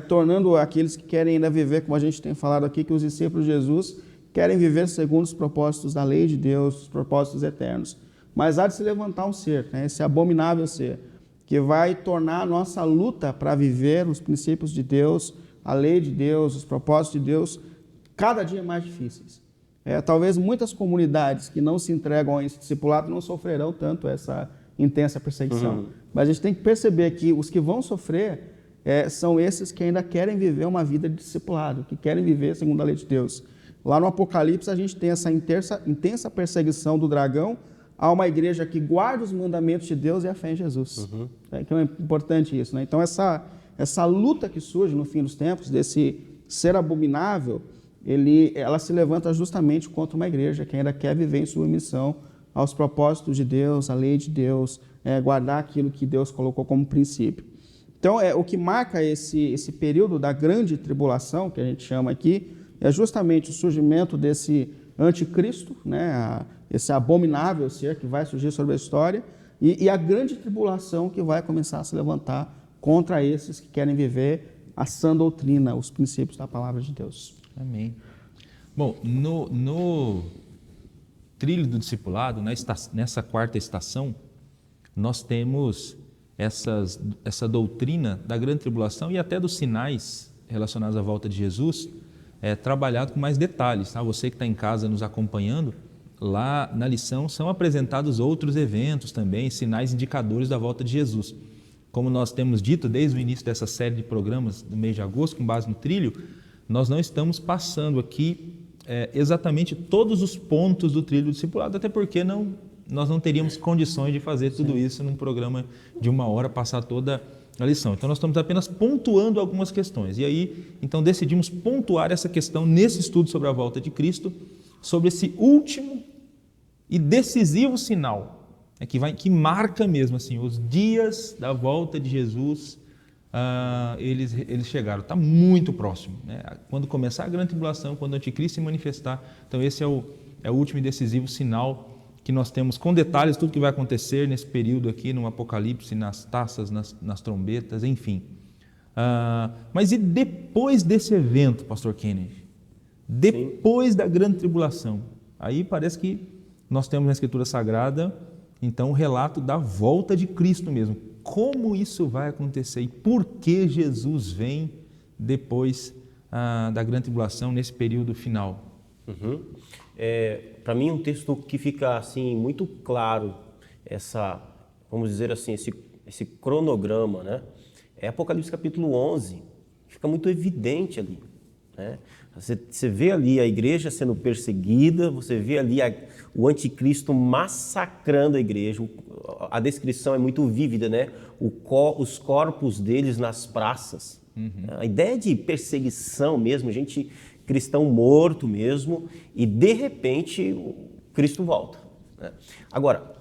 tornando aqueles que querem ainda viver, como a gente tem falado aqui, que os discípulos de Jesus querem viver segundo os propósitos da lei de Deus, os propósitos eternos. Mas há de se levantar um ser, esse abominável ser, que vai tornar a nossa luta para viver os princípios de Deus, a lei de Deus, os propósitos de Deus, cada dia mais difíceis. Talvez muitas comunidades que não se entregam a esse discipulado não sofrerão tanto essa intensa perseguição. Mas a gente tem que perceber que os que vão sofrer são esses que ainda querem viver uma vida de discipulado, que querem viver segundo a lei de Deus. Lá no Apocalipse a gente tem essa intensa perseguição do dragão a uma igreja que guarda os mandamentos de Deus e a fé em Jesus. Então é importante isso, né? Então essa luta que surge no fim dos tempos, desse ser abominável, ela se levanta justamente contra uma igreja que ainda quer viver em submissão aos propósitos de Deus, à lei de Deus, guardar aquilo que Deus colocou como princípio. Então, o que marca esse período da grande tribulação, que a gente chama aqui, é justamente o surgimento desse anticristo, né? Esse abominável ser que vai surgir sobre a história, e a grande tribulação que vai começar a se levantar contra esses que querem viver a sã doutrina, os princípios da palavra de Deus. Amém. Bom, no trilho do discipulado, nessa quarta estação, nós temos essa doutrina da grande tribulação e até dos sinais relacionados à volta de Jesus, trabalhado com mais detalhes. Tá? Você que está em casa nos acompanhando, lá na lição são apresentados outros eventos também, sinais indicadores da volta de Jesus. Como nós temos dito desde o início dessa série de programas do mês de agosto, com base no trilho, nós não estamos passando aqui exatamente todos os pontos do trilho do discipulado, até porque nós não teríamos condições de fazer tudo isso num programa de 1 hora, passar toda a lição. Então, nós estamos apenas pontuando algumas questões. E aí, então, decidimos pontuar essa questão nesse estudo sobre a volta de Cristo, sobre esse último e decisivo sinal, que marca mesmo assim, os dias da volta de Jesus. Eles chegaram, está muito próximo, né? Quando começar a grande tribulação, quando o anticristo se manifestar, então esse é o último e decisivo sinal que nós temos, com detalhes, tudo que vai acontecer nesse período aqui, no Apocalipse, nas taças, nas trombetas, enfim. Mas e depois desse evento, pastor Kennedy? Depois da grande tribulação, aí parece que nós temos na Escritura Sagrada, então, o relato da volta de Cristo mesmo. Como isso vai acontecer e por que Jesus vem depois da grande tribulação, nesse período final? Para mim, um texto que fica assim muito claro, vamos dizer assim, esse cronograma, né? É Apocalipse capítulo 11, fica muito evidente ali, né? Você vê ali a igreja sendo perseguida, você vê ali o anticristo massacrando a igreja, a descrição é muito vívida, né? Os corpos deles nas praças. A ideia de perseguição mesmo, gente cristão morto mesmo, e de repente Cristo volta, né? Agora,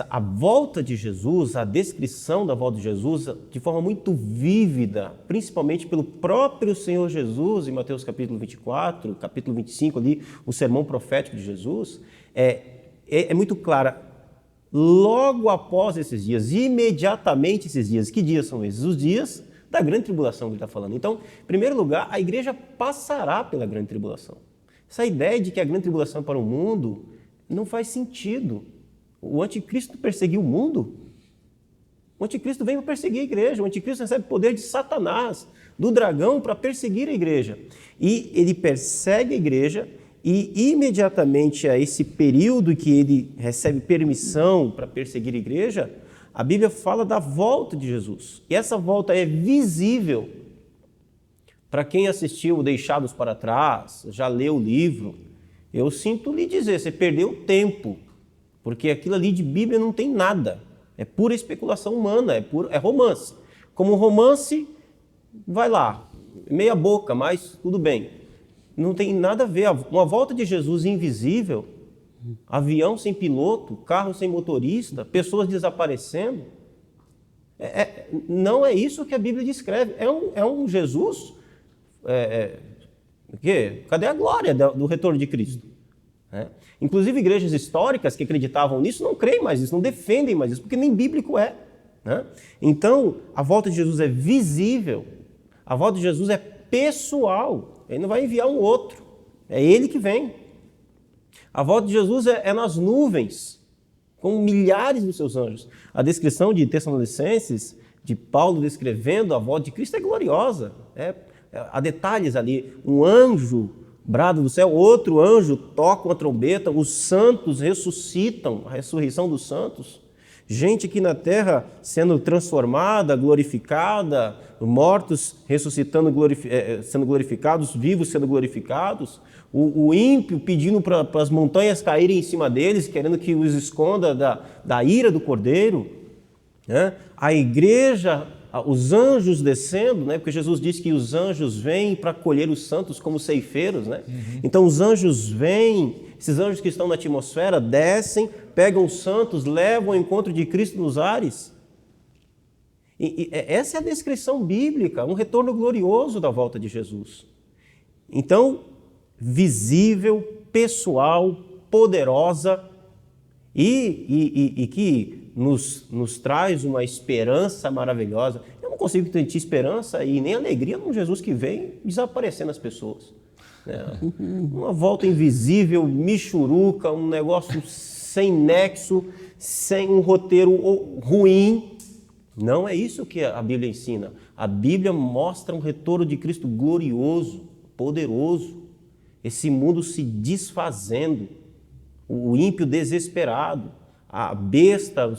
a volta de Jesus, a descrição da volta de Jesus, de forma muito vívida, principalmente pelo próprio Senhor Jesus, em Mateus capítulo 24, capítulo 25 ali, o sermão profético de Jesus, é muito clara. Logo após esses dias, imediatamente esses dias, que dias são esses? Os dias da grande tribulação que ele está falando. Então, em primeiro lugar, a igreja passará pela grande tribulação. Essa ideia de que a grande tribulação é para o mundo não faz sentido. O anticristo perseguiu o mundo? O anticristo vem para perseguir a igreja. O anticristo recebe poder de Satanás, do dragão, para perseguir a igreja. E ele persegue a igreja E imediatamente a esse período que ele recebe permissão para perseguir a igreja, a Bíblia fala da volta de Jesus. E essa volta é visível. Para quem assistiu Deixados para Trás, já leu o livro, eu sinto lhe dizer, você perdeu tempo, porque aquilo ali de Bíblia não tem nada. É pura especulação humana, é romance. Como romance, vai lá, meia boca, mas tudo bem. Não tem nada a ver. Uma volta de Jesus invisível, avião sem piloto, carro sem motorista, pessoas desaparecendo. Não é isso que a Bíblia descreve. É um Jesus... Cadê a glória do retorno de Cristo? Inclusive igrejas históricas que acreditavam nisso não creem mais nisso, não defendem mais isso, porque nem bíblico é. Então, a volta de Jesus é visível, a volta de Jesus é pessoal, ele não vai enviar um outro, é ele que vem. A volta de Jesus é nas nuvens, com milhares dos seus anjos. A descrição de Tessalonicenses, de Paulo descrevendo a volta de Cristo é gloriosa. Há detalhes ali, um anjo brada do céu, outro anjo toca uma trombeta, os santos ressuscitam, a ressurreição dos santos. Gente aqui na terra sendo transformada, glorificada, mortos ressuscitando, sendo glorificados, vivos sendo glorificados, o ímpio pedindo para as montanhas caírem em cima deles, querendo que os esconda da ira do Cordeiro, a igreja, os anjos descendo, porque Jesus disse que os anjos vêm para colher os santos como ceifeiros. Então os anjos vêm, esses anjos que estão na atmosfera descem, pegam os santos, levam ao encontro de Cristo nos ares. E essa é a descrição bíblica, um retorno glorioso da volta de Jesus. Então, visível, pessoal, poderosa e que nos traz uma esperança maravilhosa. Eu não consigo sentir esperança e nem alegria num Jesus que vem desaparecendo as pessoas. Uma volta invisível, michuruca, um negócio sem nexo, sem um roteiro ruim. Não é isso que a Bíblia ensina. A Bíblia mostra um retorno de Cristo glorioso, poderoso. Esse mundo se desfazendo, o ímpio desesperado, a besta,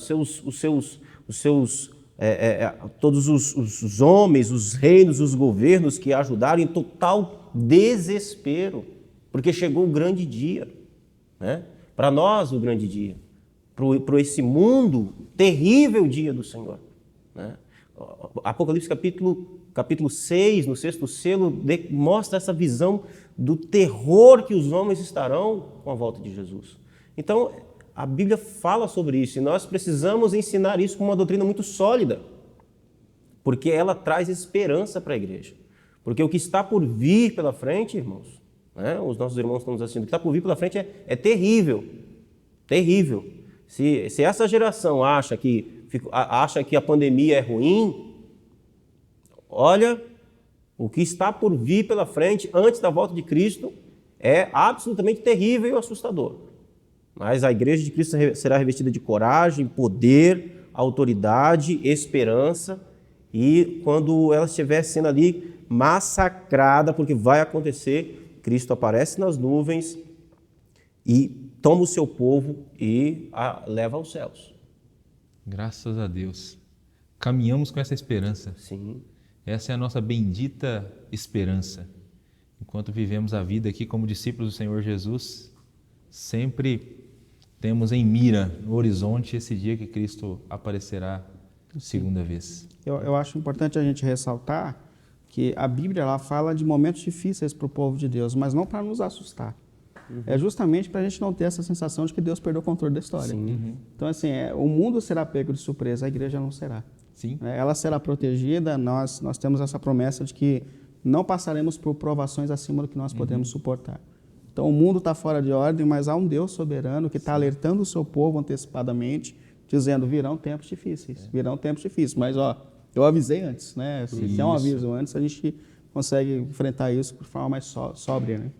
todos os homens, os reinos, os governos que ajudaram em total desespero, porque chegou o grande dia, para nós o grande dia, para esse mundo, terrível dia do Senhor. Apocalipse capítulo 6, no 6º selo, mostra essa visão do terror que os homens estarão com a volta de Jesus. Então, a Bíblia fala sobre isso e nós precisamos ensinar isso com uma doutrina muito sólida, porque ela traz esperança para a igreja. Porque o que está por vir pela frente, irmãos, os nossos irmãos estão nos assistindo, o que está por vir pela frente é terrível, terrível. Se essa geração acha que a pandemia é ruim, olha, o que está por vir pela frente antes da volta de Cristo é absolutamente terrível e assustador. Mas a igreja de Cristo será revestida de coragem, poder, autoridade, esperança, e quando ela estiver sendo ali massacrada, porque vai acontecer, Cristo aparece nas nuvens e toma o seu povo e a leva aos céus. Graças a Deus. Caminhamos com essa esperança. Sim. Essa é a nossa bendita esperança. Enquanto vivemos a vida aqui como discípulos do Senhor Jesus, sempre temos em mira, no horizonte, esse dia que Cristo aparecerá segunda vez. Eu acho importante a gente ressaltar que a Bíblia ela fala de momentos difíceis para o povo de Deus, mas não para nos assustar. É justamente para a gente não ter essa sensação de que Deus perdeu o controle da história. Então, assim, o mundo será pego de surpresa, a igreja não será. Sim. Ela será protegida, nós temos essa promessa de que não passaremos por provações acima do que nós podemos suportar. Então, o mundo está fora de ordem, mas há um Deus soberano que está alertando o seu povo antecipadamente, dizendo, virão tempos difíceis, mas eu avisei antes, Se é um aviso antes, a gente consegue enfrentar isso de forma mais sóbria,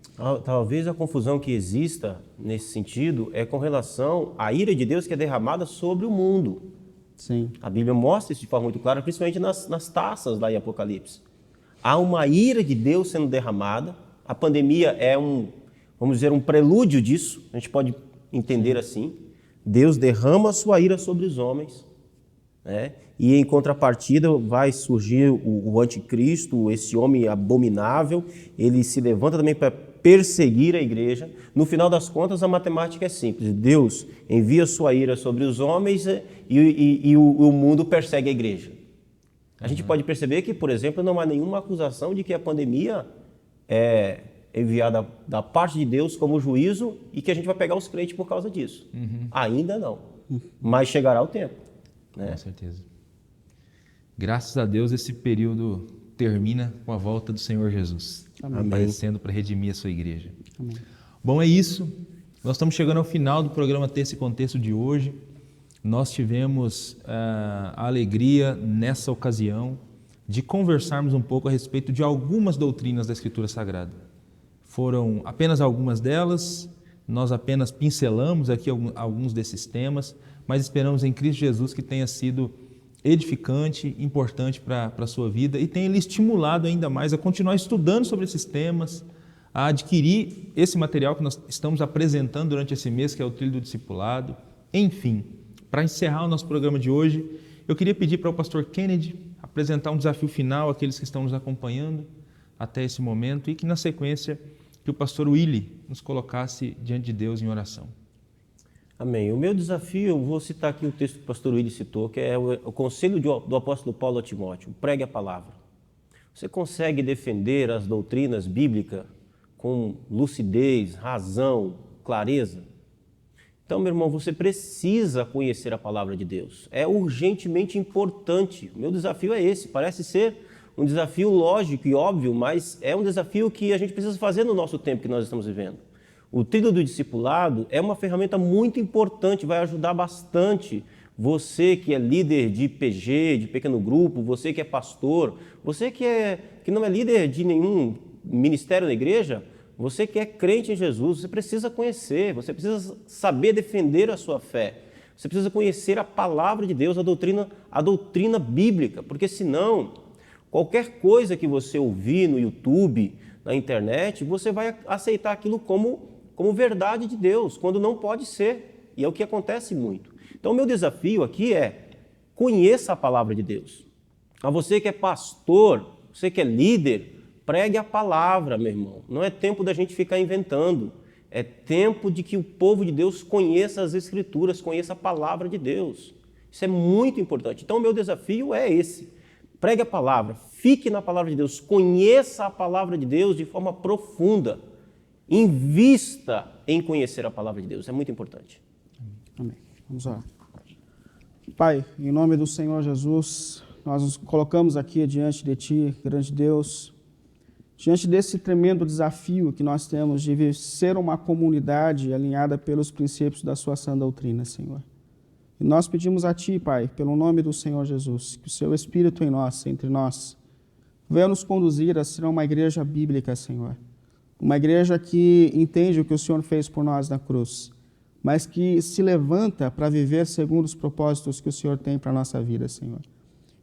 Talvez a confusão que exista nesse sentido é com relação à ira de Deus que é derramada sobre o mundo. Sim. A Bíblia mostra isso de forma muito clara, principalmente nas taças lá em Apocalipse. Há uma ira de Deus sendo derramada, a pandemia é vamos dizer, um prelúdio disso, a gente pode entender assim. Deus derrama a sua ira sobre os homens, né? E em contrapartida vai surgir o anticristo, esse homem abominável, ele se levanta também para perseguir a igreja. No final das contas, a matemática é simples. Deus envia sua ira sobre os homens e o mundo persegue a igreja. A gente pode perceber que, por exemplo, não há nenhuma acusação de que a pandemia é enviada da parte de Deus como juízo e que a gente vai pegar os crentes por causa disso. Ainda não. Mas chegará o tempo, né? Com certeza. Graças a Deus esse período termina com a volta do Senhor Jesus, aparecendo para redimir a sua igreja. Amém. Bom, é isso. Nós estamos chegando ao final do programa Texto e Contexto de hoje. Nós tivemos a alegria, nessa ocasião, de conversarmos um pouco a respeito de algumas doutrinas da Escritura Sagrada. Foram apenas algumas delas, nós apenas pincelamos aqui alguns desses temas, mas esperamos em Cristo Jesus que tenha sido edificante, importante para a sua vida e tenha lhe estimulado ainda mais a continuar estudando sobre esses temas, a adquirir esse material que nós estamos apresentando durante esse mês, que é o Trilho do Discipulado. Enfim, para encerrar o nosso programa de hoje, eu queria pedir para o pastor Kennedy apresentar um desafio final àqueles que estão nos acompanhando até esse momento e que, na sequência, que o pastor Willy nos colocasse diante de Deus em oração. Amém. O meu desafio, eu vou citar aqui o texto que o pastor Willy citou, que é o conselho do apóstolo Paulo a Timóteo: pregue a palavra. Você consegue defender as doutrinas bíblicas com lucidez, razão, clareza? Então, meu irmão, você precisa conhecer a palavra de Deus. É urgentemente importante. O meu desafio é esse. Parece ser um desafio lógico e óbvio, mas é um desafio que a gente precisa fazer no nosso tempo que nós estamos vivendo. O trilho do discipulado é uma ferramenta muito importante, vai ajudar bastante você que é líder de PG, de pequeno grupo, você que é pastor, você que não é líder de nenhum ministério na igreja, você que é crente em Jesus, você precisa conhecer, você precisa saber defender a sua fé, você precisa conhecer a palavra de Deus, a doutrina bíblica, porque senão, qualquer coisa que você ouvir no YouTube, na internet, você vai aceitar aquilo como verdade de Deus, quando não pode ser, e é o que acontece muito. Então, o meu desafio aqui é: conheça a palavra de Deus. A você que é pastor, você que é líder, pregue a palavra, meu irmão. Não é tempo da gente ficar inventando, é tempo de que o povo de Deus conheça as Escrituras, conheça a palavra de Deus. Isso é muito importante. Então, o meu desafio é esse: pregue a palavra, fique na palavra de Deus, conheça a palavra de Deus de forma profunda. Invista em conhecer a palavra de Deus, é muito importante. Amém. Vamos orar. Pai, em nome do Senhor Jesus, nós nos colocamos aqui diante de Ti, grande Deus, diante desse tremendo desafio que nós temos de ser uma comunidade alinhada pelos princípios da Sua sã doutrina, Senhor. E nós pedimos a Ti, Pai, pelo nome do Senhor Jesus, que o Seu Espírito em nós, entre nós, venha nos conduzir a ser uma igreja bíblica, Senhor. Uma igreja que entende o que o Senhor fez por nós na cruz, mas que se levanta para viver segundo os propósitos que o Senhor tem para a nossa vida, Senhor.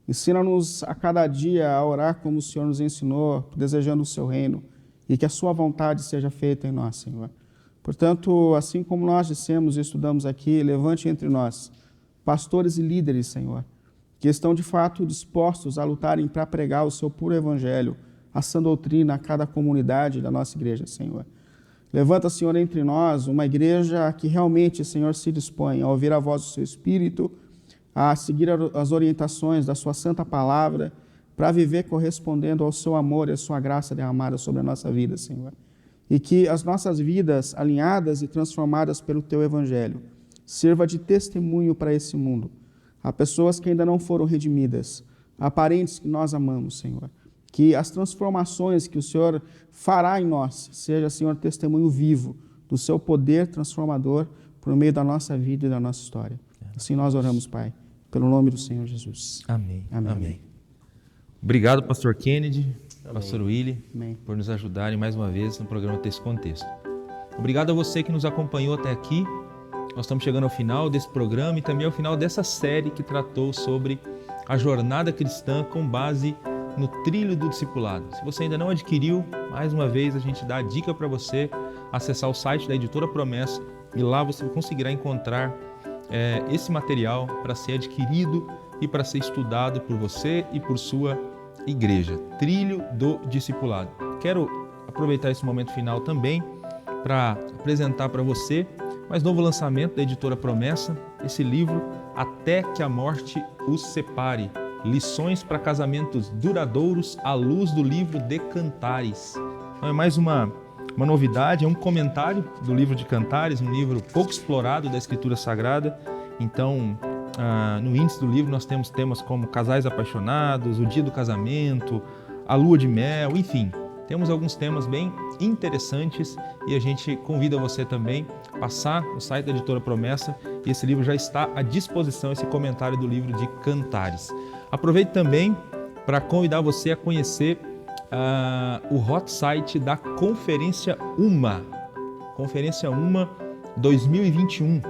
Ensina-nos a cada dia a orar como o Senhor nos ensinou, desejando o Seu reino, e que a Sua vontade seja feita em nós, Senhor. Portanto, assim como nós dissemos e estudamos aqui, levante entre nós pastores e líderes, Senhor, que estão de fato dispostos a lutarem para pregar o Seu puro evangelho, a sã doutrina a cada comunidade da nossa igreja, Senhor. Levanta, Senhor, entre nós uma igreja que realmente, Senhor, se dispõe a ouvir a voz do Seu Espírito, a seguir as orientações da Sua santa palavra, para viver correspondendo ao Seu amor e à Sua graça derramada sobre a nossa vida, Senhor. E que as nossas vidas, alinhadas e transformadas pelo Teu Evangelho, sirva de testemunho para esse mundo, a pessoas que ainda não foram redimidas, a parentes que nós amamos, Senhor. Que as transformações que o Senhor fará em nós seja, Senhor, testemunho vivo do Seu poder transformador por meio da nossa vida e da nossa história. Assim nós oramos, Pai, pelo nome do Senhor Jesus. Amém. Amém. Amém. Obrigado, pastor Kennedy, Amém. pastor Willy, Amém. por nos ajudarem mais uma vez no programa Texto e Contexto. Obrigado a você que nos acompanhou até aqui. Nós estamos chegando ao final desse programa e também ao final dessa série que tratou sobre a jornada cristã com base no trilho do discipulado. Se você ainda não adquiriu, mais uma vez a gente dá a dica para você acessar o site da Editora Promessa e lá você conseguirá encontrar esse material para ser adquirido e para ser estudado por você e por sua igreja. Trilho do Discipulado. Quero aproveitar esse momento final também para apresentar para você mais novo lançamento da Editora Promessa, esse livro Até que a Morte os Separe. Lições para casamentos duradouros à luz do livro de Cantares. Então é mais uma novidade, é um comentário do livro de Cantares, um livro pouco explorado da Escritura Sagrada. Então, no índice do livro nós temos temas como casais apaixonados, o dia do casamento, a lua de mel, enfim. Temos alguns temas bem interessantes e a gente convida você também a passar no site da Editora Promessa e esse livro já está à disposição, esse comentário do livro de Cantares. Aproveito também para convidar você a conhecer o hot site da Conferência UMA. Conferência UMA 2021.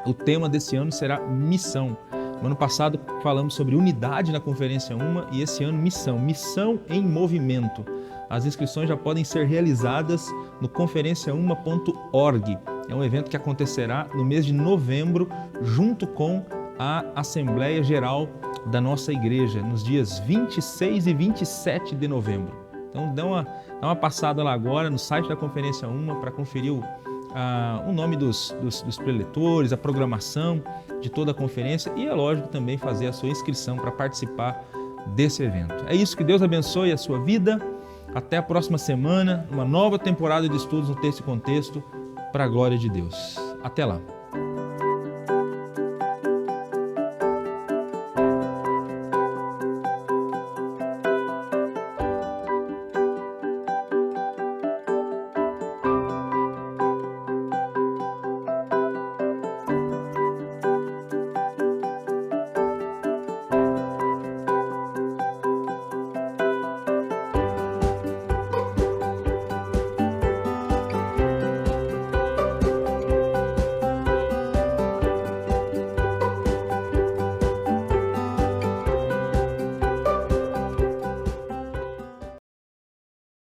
O tema desse ano será missão. No ano passado falamos sobre unidade na Conferência UMA e esse ano missão. Missão em movimento. As inscrições já podem ser realizadas no conferenciauma.org. É um evento que acontecerá no mês de novembro, junto com a Assembleia Geral da nossa igreja, nos dias 26 e 27 de novembro. Então dá uma passada lá agora no site da Conferência UMA para conferir o nome dos preletores, a programação de toda a conferência e, é lógico, também fazer a sua inscrição para participar desse evento. É isso, que Deus abençoe a sua vida. Até a próxima semana, uma nova temporada de estudos no Texto e Contexto, para a glória de Deus. Até lá!